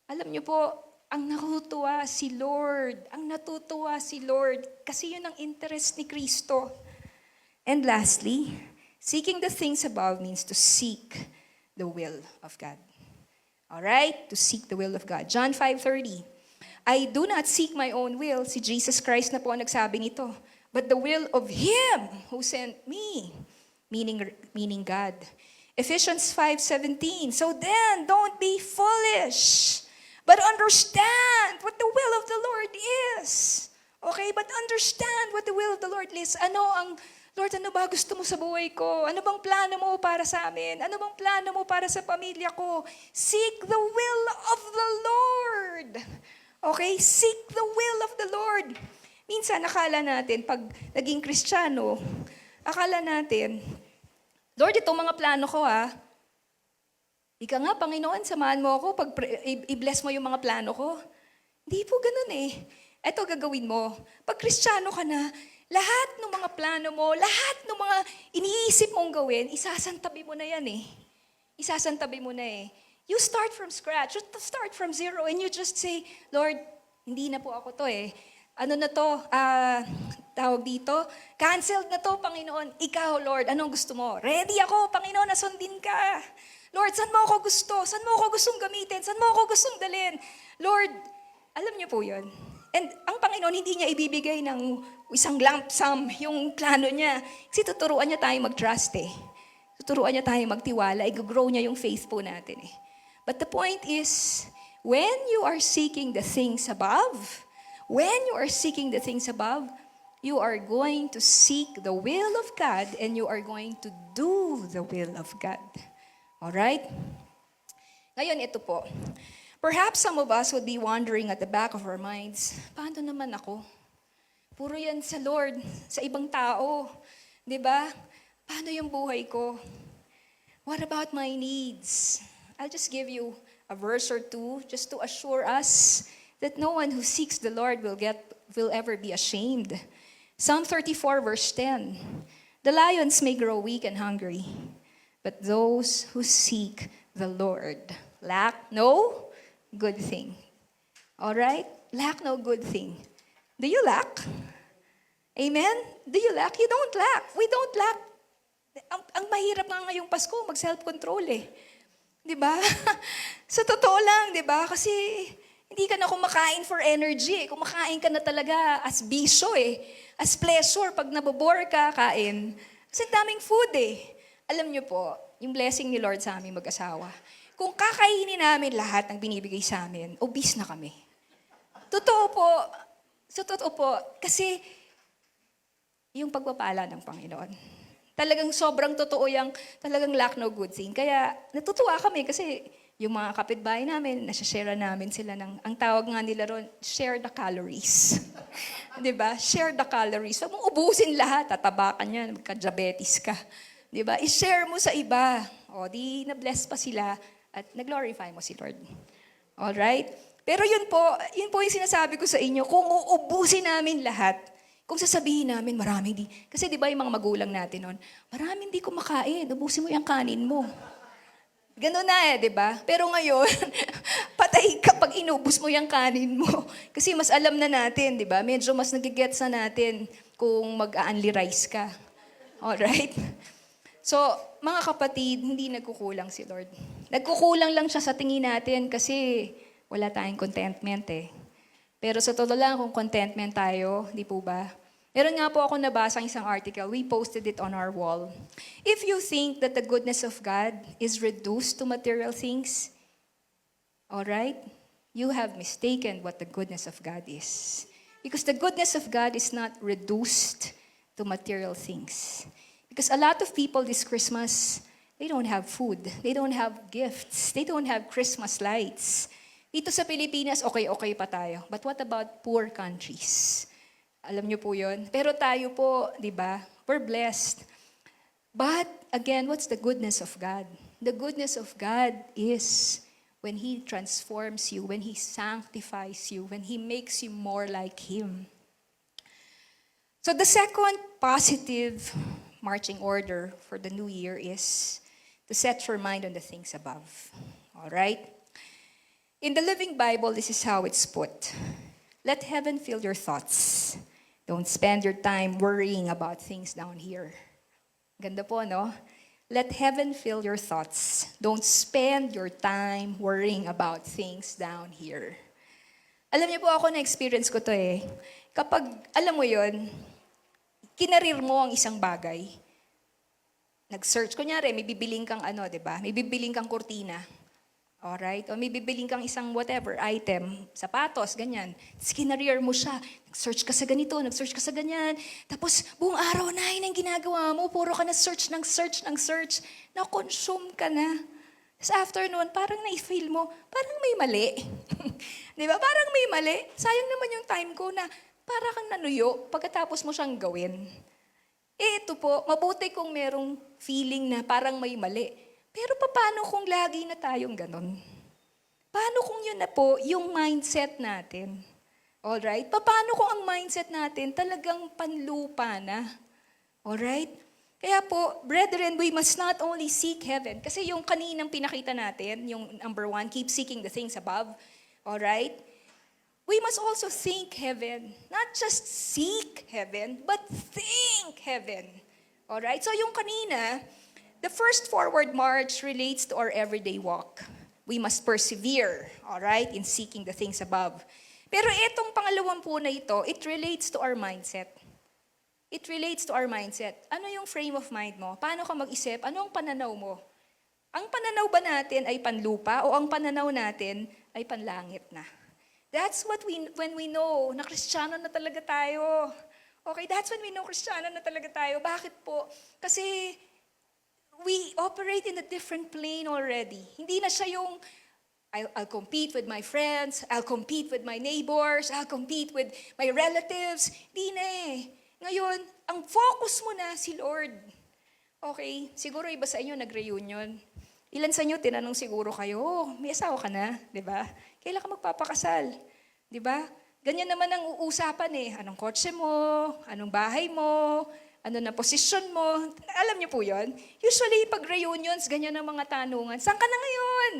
alam niyo po, ang natutuwa si Lord. Ang natutuwa si Lord. Kasi yun ang interest ni Kristo. And lastly, seeking the things above means to seek the will of God. Alright? To seek the will of God. John 5:30. I do not seek my own will. Si Jesus Christ na po ang nagsabi nito. But the will of Him who sent me, meaning God. Ephesians 5:17. So then, don't be foolish, but understand what the will of the Lord is. Okay, but understand what the will of the Lord is. Lord, ano ba gusto mo sa buhay ko? Ano bang plano mo para sa amin? Ano bang plano mo para sa pamilya ko? Seek the will of the Lord. Okay, seek the will of the Lord. Minsan, akala natin, pag naging Kristiyano, akala natin, Lord, itong mga plano ko Ika nga, Panginoon, samahan mo ako pag i-bless mo yung mga plano ko. Hindi po ganun eh. Ito gagawin mo. Pag Kristiyano ka na, lahat ng mga plano mo, lahat ng mga iniisip mong gawin, isasantabi mo na yan eh. Isasantabi mo na eh. You start from scratch. You start from zero and you just say, Lord, hindi na po ako to eh. Ano na to, tawag dito, canceled na to, Panginoon. Ikaw, Lord, anong gusto mo? Ready ako, Panginoon, nasundin ka. Lord, saan mo ako gusto? Saan mo ako gustong gamitin? Saan mo ako gustong dalhin? Lord, alam niyo po yun. And ang Panginoon, hindi niya ibibigay ng isang lump sum yung plano niya. Kasi tuturuan niya tayo mag-trust eh. Tuturuan niya tayo magtiwala. I-grow niya yung faith po natin eh. But the point is, when you are seeking the things above, you are going to seek the will of God and you are going to do the will of God. Alright? Ngayon, ito po. Perhaps some of us would be wondering at the back of our minds, paano naman ako? Puro yan sa Lord, sa ibang tao. Diba? Paano yung buhay ko? What about my needs? I'll just give you a verse or two just to assure us that no one who seeks the Lord will ever be ashamed. Psalm 34 verse 10. The lions may grow weak and hungry, but those who seek the Lord lack no good thing. All right? Lack no good thing. Do you lack? Amen? Do you lack? You don't lack. We don't lack. Ang mahirap nga ngayong Pasko, mag-self-control eh. Di ba? Sa totoo lang, di ba? Kasi hindi ka na kumakain for energy. Kumakain ka na talaga as bisyo eh. As pleasure. Pag nabobore ka, kain. Kasi daming food eh. Alam niyo po, yung blessing ni Lord sa aming mag-asawa, kung kakainin namin lahat ng binibigay sa amin, obese na kami. Totoo po. Sa totoo po. Kasi yung pagpapala ng Panginoon. Talagang sobrang totoo yung talagang lack no good thing. Kaya natutuwa kami kasi yung mga kapitbahay namin, nasa-share namin sila ng, ang tawag nga nila ron, share the calories. Diba? Share the calories. Huwag mong ubusin lahat, tatabakan yan, magka-diabetes ka. Diba? I-share mo sa iba. O, di na-bless pa sila at nag-glorify mo si Lord. Alright? Pero yun po yung sinasabi ko sa inyo, kung uubusin namin lahat, kung sasabihin namin, maraming di. Kasi di ba yung mga magulang natin noon, maraming di kumakain, ubusin mo yung kanin mo. Ganun na di ba? Pero ngayon, patay ka pag inubos mo yung kanin mo. Kasi mas alam na natin, di ba? Medyo mas nagigets na natin kung mag-a-only rice ka. Alright? So, mga kapatid, hindi nagkukulang si Lord. Nagkukulang lang siya sa tingin natin kasi wala tayong contentment eh. Pero sa totoo lang, kung contentment tayo, di po ba? Meron nga po ako nabasang isang article, we posted it on our wall. If you think that the goodness of God is reduced to material things, all right, you have mistaken what the goodness of God is. Because the goodness of God is not reduced to material things. Because a lot of people this Christmas, they don't have food, they don't have gifts, they don't have Christmas lights. Dito sa Pilipinas, okay pa tayo. But what about poor countries? Alam niyo po yun? Pero tayo po, di ba? We're blessed. But again, what's the goodness of God? The goodness of God is when He transforms you, when He sanctifies you, when He makes you more like Him. So the second positive marching order for the new year is to set your mind on the things above. All right? In the Living Bible, this is how it's put. Let heaven fill your thoughts. Don't spend your time worrying about things down here. Ganda po, no? Let heaven fill your thoughts. Don't spend your time worrying about things down here. Alam niyo po ako, na-experience ko to eh. Kapag, alam mo yon, kinarir mo ang isang bagay, nag-search, kunyari, may bibiling kang ano, di ba? May bibiling kang kurtina. Alright? O may bibiling kang isang whatever, item, sapatos, ganyan. Tapos kinareer mo siya. Nag-search ka sa ganito, nag-search ka sa ganyan. Tapos buong araw na yun ang ginagawa mo. Puro ka na search. Na-consume ka na. Tapos after nun, parang na-feel mo, parang may mali. Di ba? Parang may mali. Sayang naman yung time ko na para kang nanuyo pagkatapos mo siyang gawin. Eh ito po, mabuti kung merong feeling na parang may mali. Pero paano kung lagi na tayong ganon? Paano kung yun na po yung mindset natin? Alright? Paano kung ang mindset natin talagang panlupa na? Alright? Kaya po, brethren, we must not only seek heaven. Kasi yung kaninang pinakita natin, yung number 1, keep seeking the things above. Alright? We must also think heaven. Not just seek heaven, but think heaven. Alright? So yung kanina, the first forward march relates to our everyday walk. We must persevere, all right, in seeking the things above. Pero itong pangalawang po na ito, it relates to our mindset. It relates to our mindset. Ano yung frame of mind mo? Paano ka mag-isip? Ano ang pananaw mo? Ang pananaw ba natin ay panlupa o ang pananaw natin ay panlangit na? That's when we know na Kristiyano na talaga tayo. Okay, that's when we know Kristiyano na talaga tayo. Bakit po? Kasi we operate in a different plane already. Hindi na siya yung, I'll compete with my friends, I'll compete with my neighbors, I'll compete with my relatives. Hindi na eh. Ngayon, ang focus mo na si Lord. Okay, siguro iba sa inyo nag-reunion. Ilan sa inyo tinanong siguro kayo, may asawa ka na, di ba? Kailan ka magpapakasal? Di ba? Ganyan naman ang uusapan eh. Anong kotse mo? Anong bahay mo? Ano na posisyon mo? Alam niyo po yon. Usually, pag reunions, ganyan ang mga tanungan. Saan ka na ngayon?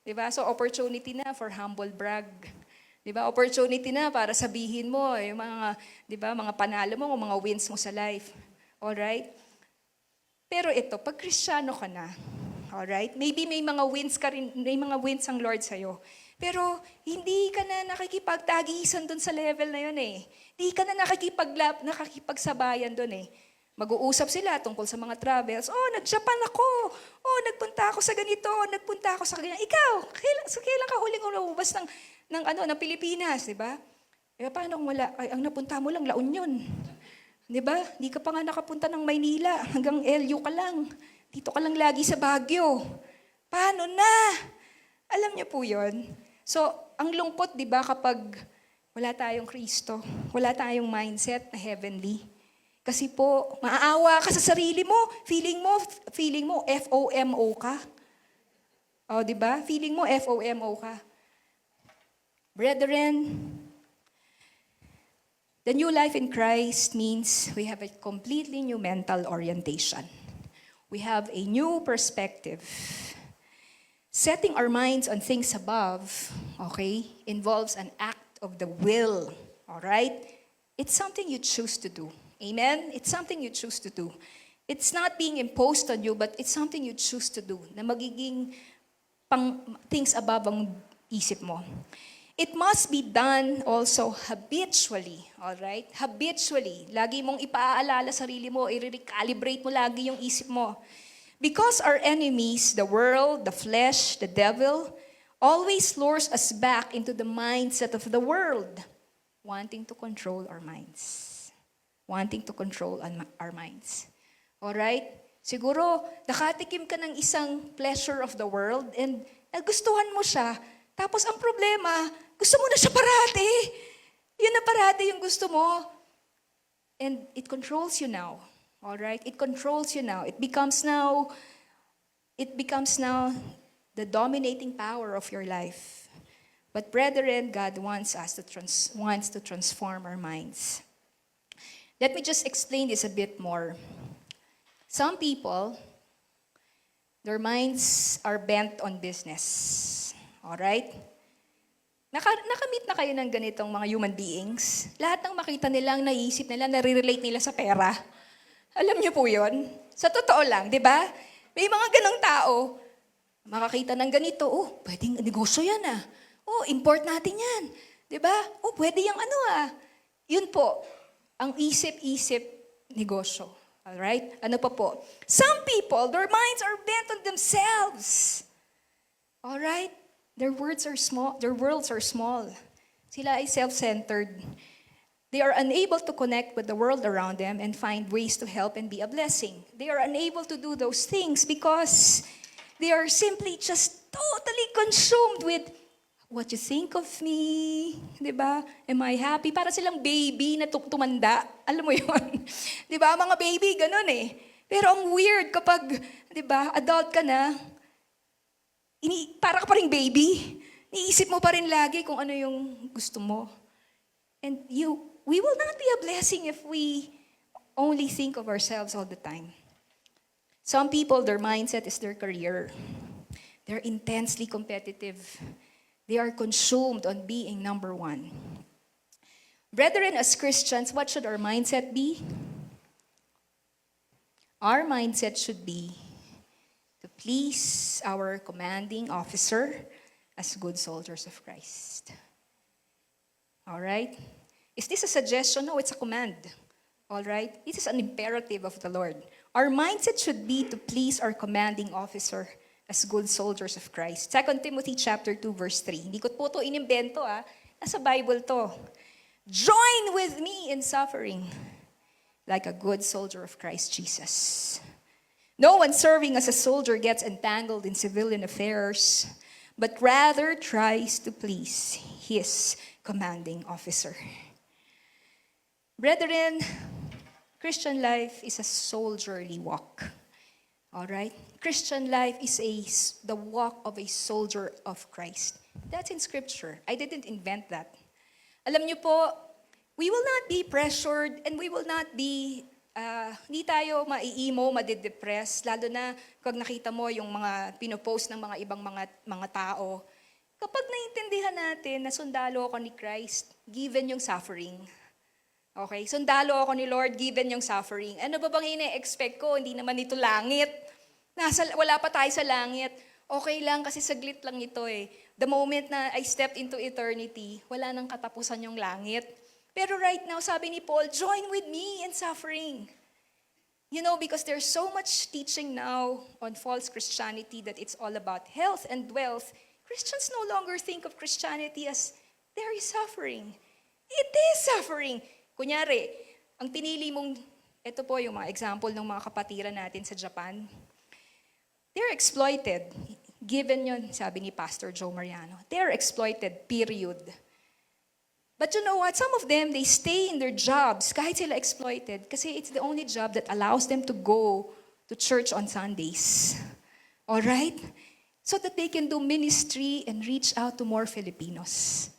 Diba? So, opportunity na for humble brag. Diba? Opportunity na para sabihin mo yung mga, diba, mga panalo mo o mga wins mo sa life. Alright? Pero ito, pag Kristiyano ka na, alright? Maybe may mga wins ka rin, may mga wins ang Lord sa'yo. Pero hindi ka na nakikipagtagisan dun sa level na yun eh. Hindi ka na nakikipagsabayan dun eh. Mag-uusap sila tungkol sa mga travels. Oh, nag-Japan ako. Oh, nagpunta ako sa ganito. Nagpunta ako sa ganyan. Ikaw, kailan ka huling lumabas ng Pilipinas, di ba? Eh, paano kung wala? Ay, ang napunta mo lang, La Union. Di ba? Di ka pa nga nakapunta ng Maynila. Hanggang LU ka lang. Dito ka lang lagi sa Baguio. Paano na? Alam niyo po yun? So, ang lungkot, di ba, kapag wala tayong Kristo, wala tayong mindset na heavenly. Kasi po, maaawa ka sa sarili mo, feeling mo, FOMO ka. O, di ba? Feeling mo, FOMO ka. Brethren, the new life in Christ means we have a completely new mental orientation. We have a new perspective. Setting our minds on things above, okay, involves an act of the will, all right? It's something you choose to do. Amen? It's something you choose to do. It's not being imposed on you, but it's something you choose to do, na magiging things above ang isip mo. It must be done also habitually, all right? Habitually. Lagi mong ipaaalala sarili mo, i-recalibrate mo lagi yung isip mo. Because our enemies, the world, the flesh, the devil, always lures us back into the mindset of the world, wanting to control our minds. Wanting to control our minds. All right? Siguro, nakatikim ka ng isang pleasure of the world and nagustuhan mo siya. Tapos ang problema, gusto mo na siya parati. Yun na parati yung gusto mo. And it controls you now. All right? It controls you now. It becomes now the dominating power of your life. But brethren, God wants to transform our minds. Let me just explain this a bit more. Some people, their minds are bent on business. Alright? Nakamit na kayo ng ganitong mga human beings? Lahat ng makita nila, ang naiisip nila, nare-relate nila sa pera. Alam niyo po yun? Sa totoo lang, di ba? May mga ganong tao, makakita ng ganito, pwedeng negosyo yan ah. Import natin yan. Di ba? Pwede yung ano ah. Yun po, ang isip-isip negosyo. Alright? Ano pa po? Some people, their minds are bent on themselves. Alright? Their worlds are small. Sila ay self-centered. They are unable to connect with the world around them and find ways to help and be a blessing. They are unable to do those things because they are simply just totally consumed with what you think of me, di ba? Am I happy? Para silang baby na tumanda. Alam mo yun? Di ba? Mga baby, ganun eh. Pero ang weird kapag, di ba, adult ka na, para ka pa rin baby. Niisip mo pa rin lagi kung ano yung gusto mo. And we will not be a blessing if we only think of ourselves all the time. Some people, their mindset is their career. They're intensely competitive. They are consumed on being number one. Brethren, as Christians, what should our mindset be? Our mindset should be to please our commanding officer as good soldiers of Christ. All right? Is this a suggestion? No, it's a command. All right? This is an imperative of the Lord. Our mindset should be to please our commanding officer as good soldiers of Christ. 2 Timothy chapter 2 verse 3. Hindi ko po ito inimbento Nasa Bible to. Join with me in suffering like a good soldier of Christ Jesus. No one serving as a soldier gets entangled in civilian affairs, but rather tries to please his commanding officer. Brethren, Christian life is a soldierly walk. All right? Christian life is the walk of a soldier of Christ. That's in Scripture. I didn't invent that. Alam niyo po, we will not be pressured and we will not be, hindi tayo mai-emo, madidepress, lalo na pag nakita mo yung mga pinopost ng mga ibang mga tao. Kapag naiintindihan natin na sundalo ako ni Christ, given yung suffering. Okay? Sundalo ako ni Lord, given yung suffering. Ano ba bang ine-expect ko? Hindi naman ito langit. Wala pa tayo sa langit. Okay lang kasi saglit lang ito eh. The moment na I stepped into eternity, wala nang katapusan yung langit. Pero right now, sabi ni Paul, join with me in suffering. You know, because there's so much teaching now on false Christianity that it's all about health and wealth. Christians no longer think of Christianity as there is suffering. It is suffering. Kunyari, ang pinili mong, ito po yung mga example ng mga kapatiran natin sa Japan. They're exploited. Given yun, sabi ni Pastor Joe Mariano. They're exploited, period. But you know what? Some of them, they stay in their jobs kahit sila exploited kasi it's the only job that allows them to go to church on Sundays. Alright? So that they can do ministry and reach out to more Filipinos.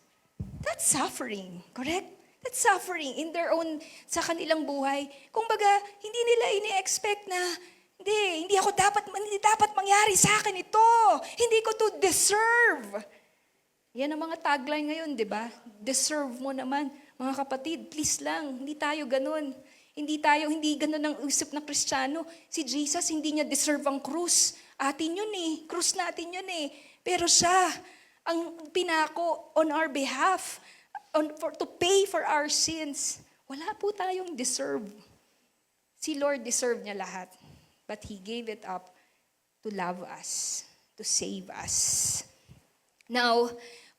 That's suffering, correct? That's suffering in their own, sa kanilang buhay. Kung baga, hindi nila ini-expect na, hindi dapat mangyari sa akin ito. Hindi ko to deserve. Yan ang mga tagline ngayon, di ba? Deserve mo naman. Mga kapatid, please lang, hindi tayo ganun. Hindi ganun ang isip ng Kristiyano. Si Jesus, hindi niya deserve ang krus. Atin yun eh. Krus natin yun eh. Pero siya, ang pinako on our behalf, to pay for our sins. Wala po tayong deserve. Si Lord deserve niya lahat. But He gave it up to love us, to save us. Now,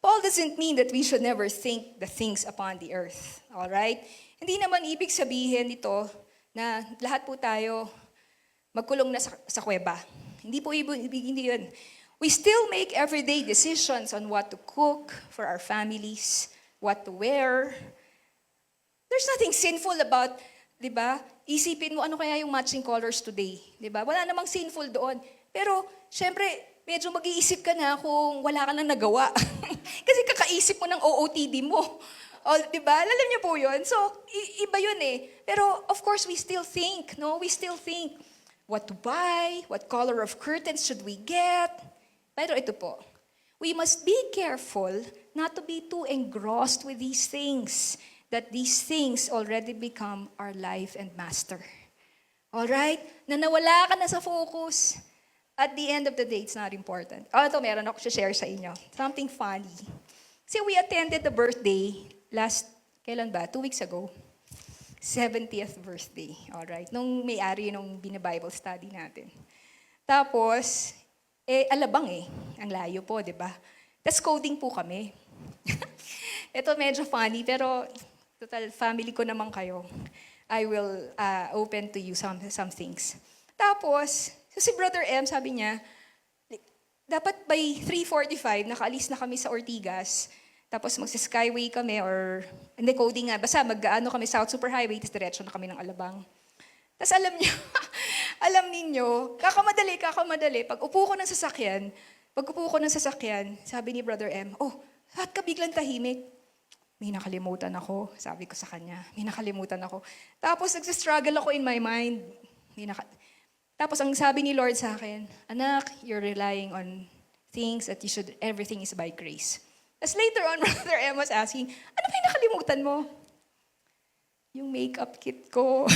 Paul doesn't mean that we should never think the things upon the earth. Alright? Hindi naman ibig sabihin nito na lahat po tayo magkulong na sa kuweba. Hindi po hindi yun. We still make everyday decisions on what to cook for our families, what to wear. There's nothing sinful about, di ba? Isipin mo ano kaya yung matching colors today, di ba? Wala namang sinful doon. Pero, syempre, medyo mag-iisip ka na kung wala ka nang nagawa. Kasi kakaisip mo ng OOTD mo. O, di ba? Alam niyo po yun. So, iba yun eh. Pero, of course, we still think, no? We still think, what to buy, what color of curtains should we get. Pero ito po, we must be careful not to be too engrossed with these things, that these things already become our life and master. Alright? Na nawala ka na sa focus. At the end of the day, it's not important. Ito, meron ako share sa inyo. Something funny. See, we attended the birthday kailan ba? 2 weeks ago. 70th birthday. Alright? Nung may-ari nung bina-Bible study natin. Tapos, alabang eh. Ang layo po, di ba? Tapos coding po kami. Ito medyo funny, pero total family ko naman kayo. I will open to you some things. Tapos, so si Brother M, sabi niya, dapat by 3:45, nakaalis na kami sa Ortigas, tapos magsa-skyway kami, or, hindi, coding nga, basta mag-ano kami, South Superhighway, tapos diretso na kami ng Alabang. Tapos alam ninyo, kakamadali, pag upo ko ng sasakyan, sabi ni Brother M, bakit ka biglang tahimik? May nakalimutan ako, sabi ko sa kanya, Tapos nagsistruggle ako in my mind, Tapos ang sabi ni Lord sa akin, anak, you're relying on things that everything is by grace. As later on, Brother M was asking, ano ba yung nakalimutan mo? Yung makeup kit ko.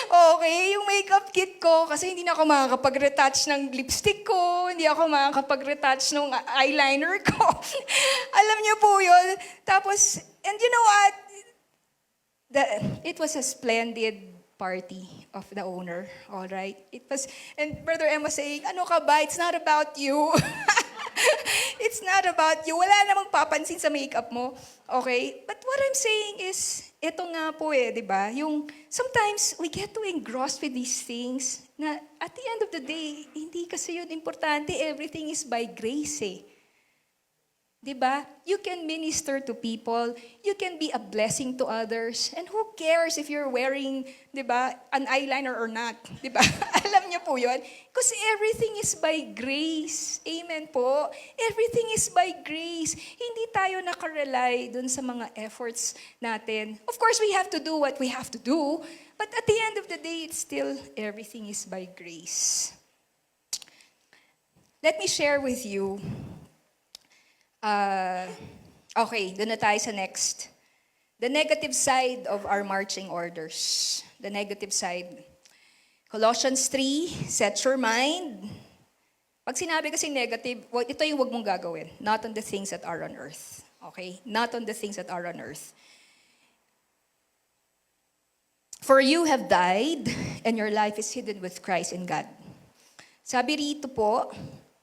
Okay, yung makeup kit ko, kasi hindi na ako makakapag-retouch ng lipstick ko, hindi ako makakapag-retouch ng eyeliner ko. Alam niyo po yun. Tapos, and you know what? It was a splendid party of the owner, all right? And Brother M was saying, ano ka ba? It's not about you. It's not about you. Wala namang papansin sa makeup mo, okay? But what I'm saying is, ito nga po di ba? Yung, sometimes, we get too engrossed with these things na at the end of the day, hindi kasi yun importante. Everything is by grace Diba? You can minister to people. You can be a blessing to others. And who cares if you're wearing, diba, an eyeliner or not? Diba? Alam niyo po yun? Because everything is by grace. Amen po? Everything is by grace. Hindi tayo nakarely dun sa mga efforts natin. Of course, we have to do what we have to do. But at the end of the day, it's still everything is by grace. Let me share with you. Okay, doon na tayo sa next. The negative side of our marching orders. The negative side. Colossians 3, set your mind. Pag sinabi kasi negative, ito yung wag mong gagawin. Not on the things that are on earth. Okay? Not on the things that are on earth. For you have died, and your life is hidden with Christ in God. Sabi rito po,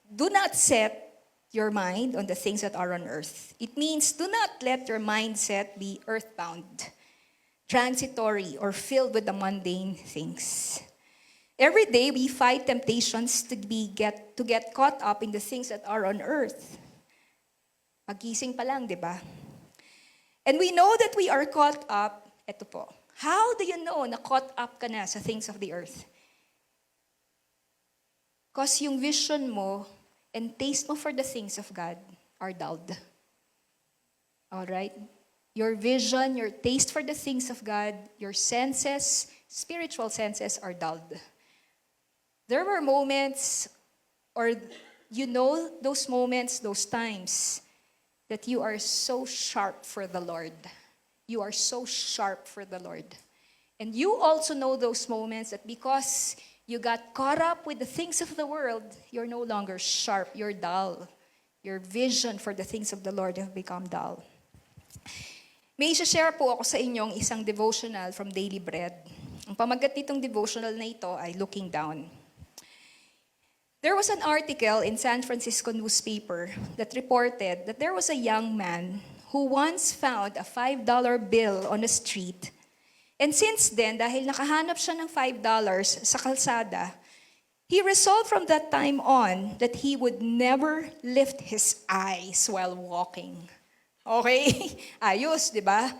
do not set your mind on the things that are on earth. It means do not let your mindset be earthbound, transitory, or filled with the mundane things. Every day we fight temptations to get caught up in the things that are on earth. Pagising pa lang, di ba? And we know that we are caught up, eto po. How do you know na caught up ka na sa things of the earth? Because yung vision mo and taste mo for the things of God are dulled. Alright? Your vision, your taste for the things of God, your senses, spiritual senses are dulled. There were moments, or you know those moments, those times, that you are so sharp for the Lord. you are so sharp for the Lord. And you also know those moments that because you got caught up with the things of the world, you're no longer sharp, you're dull. Your vision for the things of the Lord have become dull. May share po ako sa inyong isang devotional from Daily Bread. Ang pamagat nitong devotional na ito ay Looking Down. There was an article in San Francisco newspaper that reported that there was a young man who once found a $5 bill on the street. And since then, dahil nakahanap siya ng $5 sa kalsada, he resolved from that time on that he would never lift his eyes while walking. Okay? Ayos, di ba?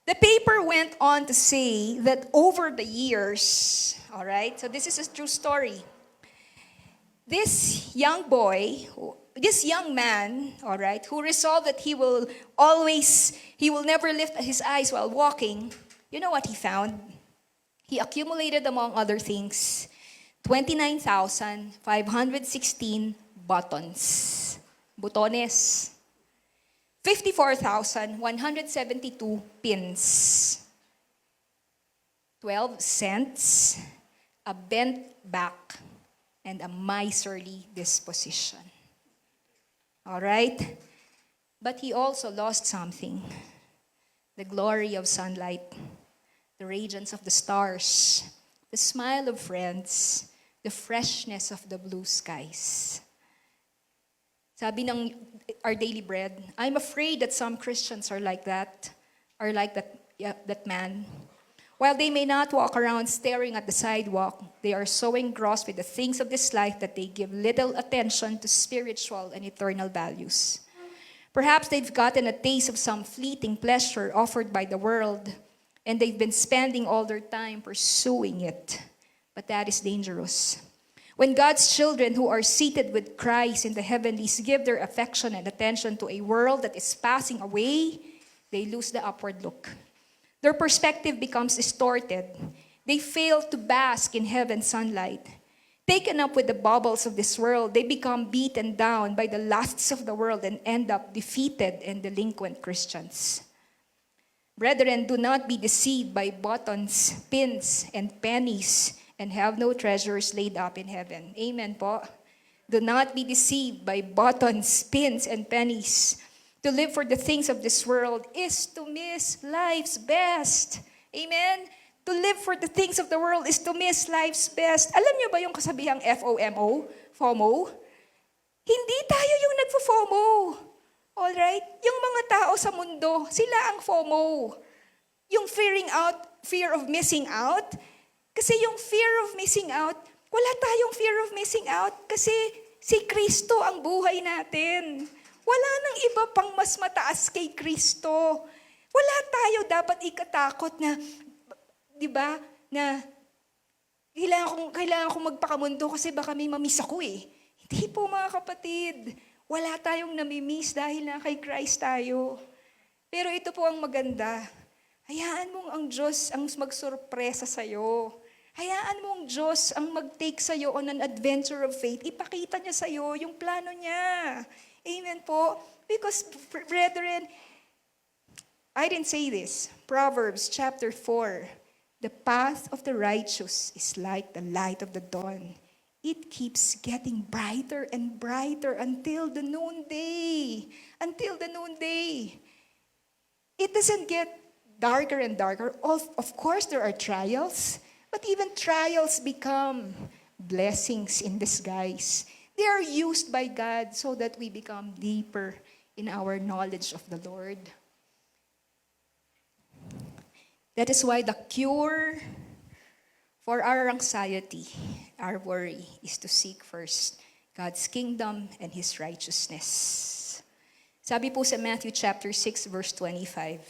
The paper went on to say that over the years, all right, so this is a true story. This young man, all right, who resolved that he will never lift his eyes while walking, you know what he found? He accumulated, among other things, 29,516 buttons, butones, 54,172 pins, 12 cents, a bent back, and a miserly disposition. All right? But he also lost something. The glory of sunlight, the radiance of the stars, the smile of friends, the freshness of the blue skies. Sabi ng Our Daily Bread, I'm afraid that some Christians are like that man. While they may not walk around staring at the sidewalk, they are so engrossed with the things of this life that they give little attention to spiritual and eternal values. Perhaps they've gotten a taste of some fleeting pleasure offered by the world, and they've been spending all their time pursuing it. But that is dangerous. When God's children who are seated with Christ in the heavenlies give their affection and attention to a world that is passing away, they lose the upward look. Their perspective becomes distorted. They fail to bask in heaven's sunlight. Taken up with the bubbles of this world, they become beaten down by the lusts of the world and end up defeated and delinquent Christians. Brethren, do not be deceived by buttons, pins, and pennies, and have no treasures laid up in heaven. Amen po. Do not be deceived by buttons, pins, and pennies. To live for the things of this world is to miss life's best. Amen? To live for the things of the world is to miss life's best. Alam niyo ba yung kasabihang FOMO? FOMO? Hindi tayo yung nagfo-FOMO. Alright? Yung mga tao sa mundo, sila ang FOMO. Yung fear of missing out. Kasi yung fear of missing out, wala tayong fear of missing out kasi si Kristo ang buhay natin. Wala nang iba pang mas mataas kay Kristo. Wala tayo dapat ikatakot na, di ba, na kailangan kong magpakamundo kasi baka may mamiss ako eh. Hindi po mga kapatid. Wala tayong namimiss dahil na kay Christ tayo. Pero ito po ang maganda. Hayaan mong ang Diyos ang magsurpresa sa'yo. Hayaan mong Diyos ang mag-take sa'yo on an adventure of faith. Ipakita niya sa'yo yung plano niya. Amen po. Because, brethren, I didn't say this. Proverbs chapter 4. The path of the righteous is like the light of the dawn. It keeps getting brighter and brighter until the noonday. Until the noonday. It doesn't get darker and darker. Of course, there are trials. But even trials become blessings in disguise. They are used by God so that we become deeper in our knowledge of the Lord. That is why the cure for our anxiety, our worry, is to seek first God's kingdom and His righteousness. Sabi po sa Matthew chapter 6, verse 25,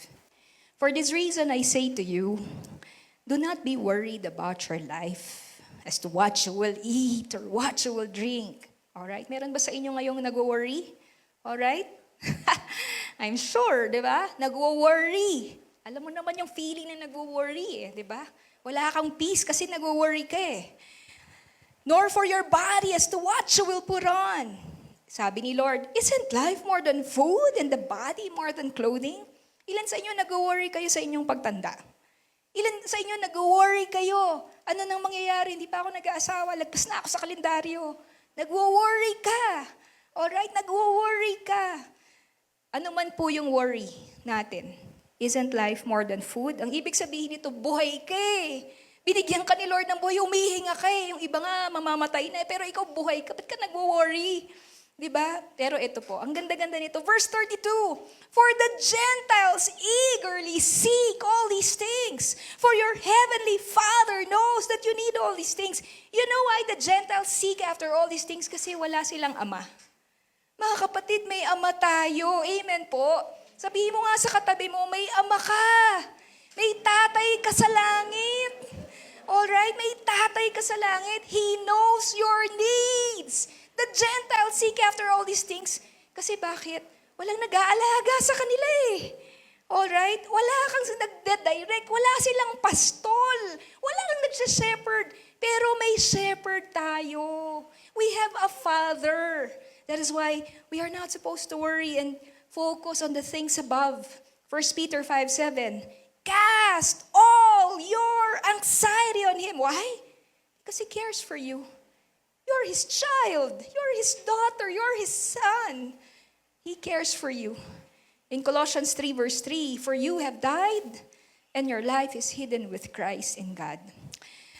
For this reason I say to you, do not be worried about your life as to what you will eat or what you will drink. Alright? Meron ba sa inyo ngayong nag-worry? Alright? I'm sure, di ba? Nag-worry. Alam mo naman yung feeling na nag-worry eh, di ba? Wala kang peace kasi nag-worry ka eh. Nor for your body as to what you will put on. Sabi ni Lord, isn't life more than food and the body more than clothing? Ilan sa inyo nag-worry kayo sa inyong pagtanda? Ilan sa inyo nag-worry kayo? Ano nang mangyayari? Hindi pa ako nag-aasawa. Lagpas na ako sa kalendaryo. Nag-worry ka. Alright? Nag-worry ka. Ano man po yung worry natin? Isn't life more than food? Ang ibig sabihin nito, buhay ka eh. Binigyan ka ni Lord ng buhay, humihinga ka eh. Yung iba nga, mamamatay na eh. Pero ikaw buhay ka, ba't ka nag-worry? Diba? Pero ito po, ang ganda-ganda nito. Verse 32, for the Gentiles eagerly seek all these things. For your heavenly Father knows that you need all these things. You know why the Gentiles seek after all these things? Kasi wala silang ama. Mga kapatid, may ama tayo. Amen po. Sabihin mo nga sa katabi mo, may ama ka. May tatay ka sa langit. Alright? May tatay ka sa langit. He knows your needs. The Gentiles seek after all these things. Kasi bakit? Walang nag-aalaga sa kanila eh. Alright? Wala kang nagde-direct. Wala silang pastol. Wala kang nagse-shepherd. Pero may shepherd tayo. We have a Father. That is why we are not supposed to worry and focus on the things above. 1 Peter 5:7. Cast all your anxiety on Him. Why? Because He cares for you. You're His child. You're His daughter. You're His son. He cares for you. In Colossians 3 verse 3, for you have died, and your life is hidden with Christ in God.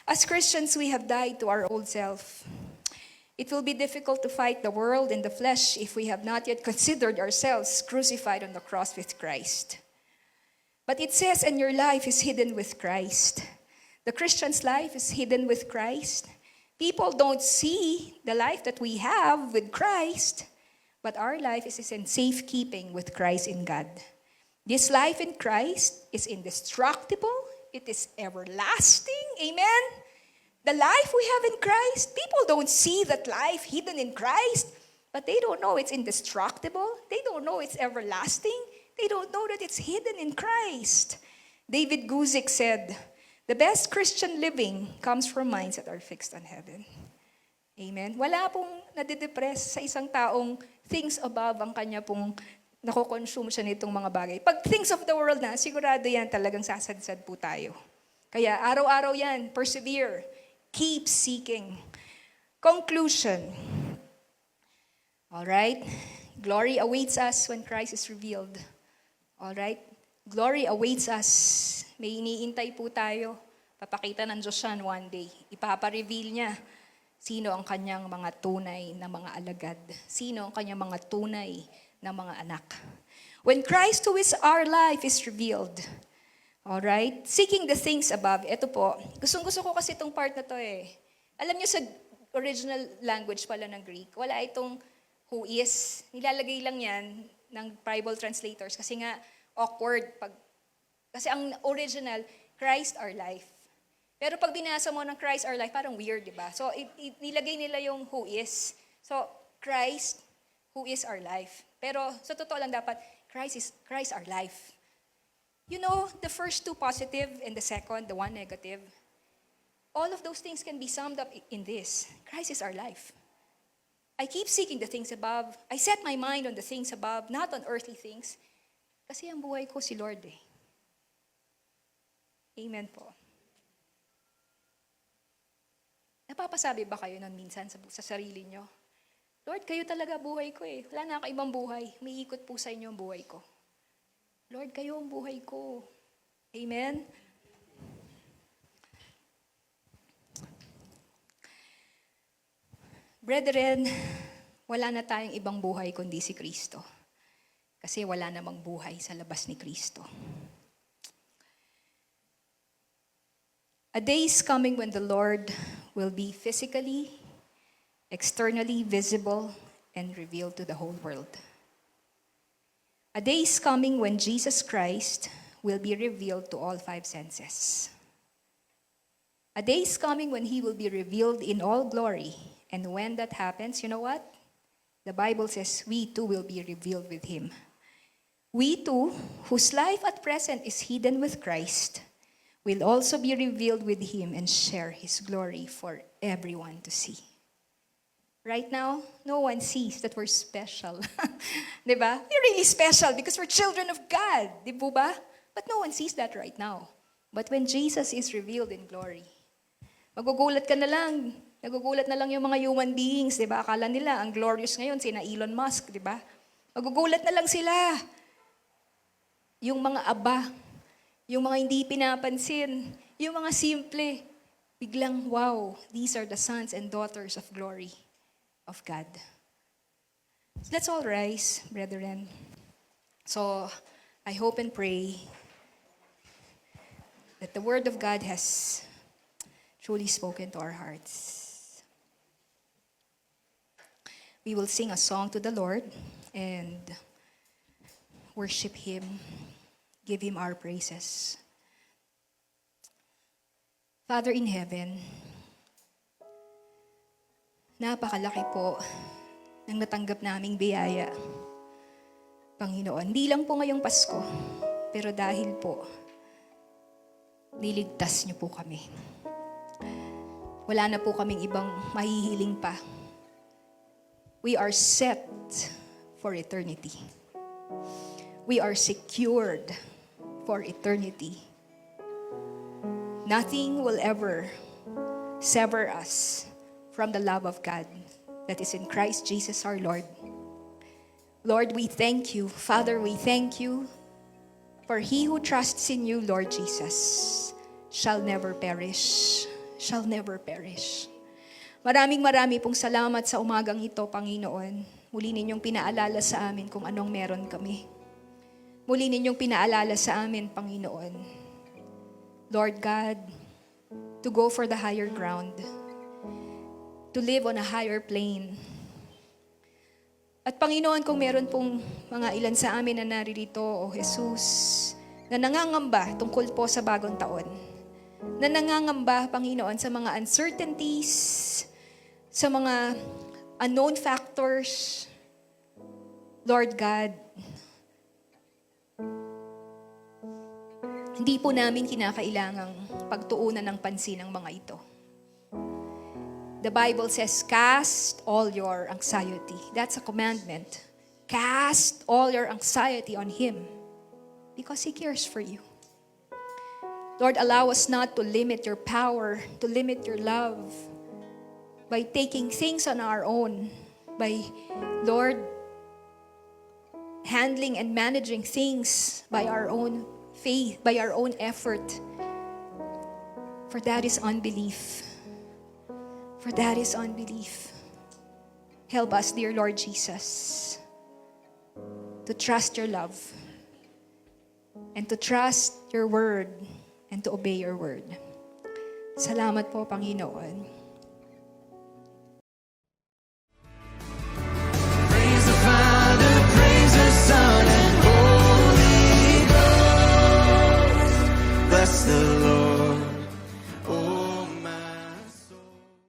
As Christians, we have died to our old self. It will be difficult to fight the world in the flesh if we have not yet considered ourselves crucified on the cross with Christ. But it says, and your life is hidden with Christ. The Christian's life is hidden with Christ. People don't see the life that we have with Christ, but our life is in safekeeping with Christ in God. This life in Christ is indestructible. It is everlasting. Amen? The life we have in Christ, people don't see that life hidden in Christ, but they don't know it's indestructible. They don't know it's everlasting. They don't know that it's hidden in Christ. David Guzik said, the best Christian living comes from minds that are fixed on heaven. Amen? Wala pong nadidepress sa isang taong things above ang kanya pong nakoconsume siya nitong mga bagay. Pag things of the world na, sigurado yan talagang sasadsad po tayo. Kaya araw-araw yan, persevere, keep seeking. Conclusion. Alright? Glory awaits us when Christ is revealed. Alright? Glory awaits us. May iniintay po tayo. Papakita ng Diyos yan one day. Ipapa-reveal niya sino ang kanyang mga tunay na mga alagad. Sino ang kanyang mga tunay na mga anak. When Christ who is our life is revealed. Alright? Seeking the things above. Ito po. Gustong-gusto ko kasi itong part na to eh. Alam niyo sa original language pala ng Greek, wala itong who is. Nilalagay lang yan ng Bible translators kasi nga awkward kasi ang original, Christ our life. Pero pag binasa mo ng Christ our life, parang weird, di ba? So, nilagay nila yung who is. So, Christ, who is our life. Pero sa totoo lang dapat, Christ our life. You know, the first two positive and the second, the one negative, all of those things can be summed up in this. Christ is our life. I keep seeking the things above. I set my mind on the things above, not on earthly things. Kasi ang buhay ko si Lord eh. Amen po. Napapasabi ba kayo nun minsan sa sarili nyo? Lord, kayo talaga buhay ko eh. Wala na ako ibang buhay. May ikot po sa inyo ang buhay ko. Lord, kayo ang buhay ko. Amen? Brethren, wala na tayong ibang buhay kundi si Kristo. Kasi wala namang buhay sa labas ni Kristo. A day is coming when the Lord will be physically, externally visible, and revealed to the whole world. A day is coming when Jesus Christ will be revealed to all five senses. A day is coming when He will be revealed in all glory. And when that happens, you know what? The Bible says we too will be revealed with Him. We too, whose life at present is hidden with Christ, will also be revealed with Him and share His glory for everyone to see. Right now, no one sees that we're special. Diba? We're really special because we're children of God. Di po ba? But no one sees that right now. But when Jesus is revealed in glory, magugulat ka na lang. Nagugulat na lang yung mga human beings, di ba? Akala nila, ang glorious ngayon, sina Elon Musk, di ba? Magugulat na lang sila. Yung mga aba, yung mga hindi pinapansin, yung mga simple, biglang, wow, these are the sons and daughters of glory of God. Let's all rise, brethren. So, I hope and pray that the Word of God has truly spoken to our hearts. We will sing a song to the Lord and worship Him, give Him our praises. Father in heaven, napakalaki po ng natanggap naming biyaya. Panginoon, hindi lang po ngayong Pasko, pero dahil po, niligtas niyo po kami. Wala na po kaming ibang mahihiling pa. We are set for eternity. We are secured for eternity. Nothing will ever sever us from the love of God that is in Christ Jesus our Lord. Lord, we thank you. Father, we thank you. For he who trusts in you, Lord Jesus, shall never perish. Shall never perish. Maraming pong salamat sa umagang ito, Panginoon. Muli ninyong pinaalala sa amin kung anong meron kami. Muli ninyong pinaalala sa amin, Panginoon. Lord God, to go for the higher ground, to live on a higher plane. At Panginoon, kung meron pong mga ilan sa amin na naririto, O Jesus, na nangangamba tungkol po sa bagong taon, na nangangamba, Panginoon, sa mga uncertainties, sa mga unknown factors, Lord God, hindi po namin kinakailangang pagtuunan ng pansin ang mga ito. The Bible says, cast all your anxiety. That's a commandment. Cast all your anxiety on Him because He cares for you. Lord, allow us not to limit your power, to limit your love by taking things on our own, by, Lord, handling and managing things by our own faith, by our own effort. For that is unbelief. For that is unbelief. Help us, dear Lord Jesus, to trust your love and to trust your word and to obey your word. Salamat po, Panginoon.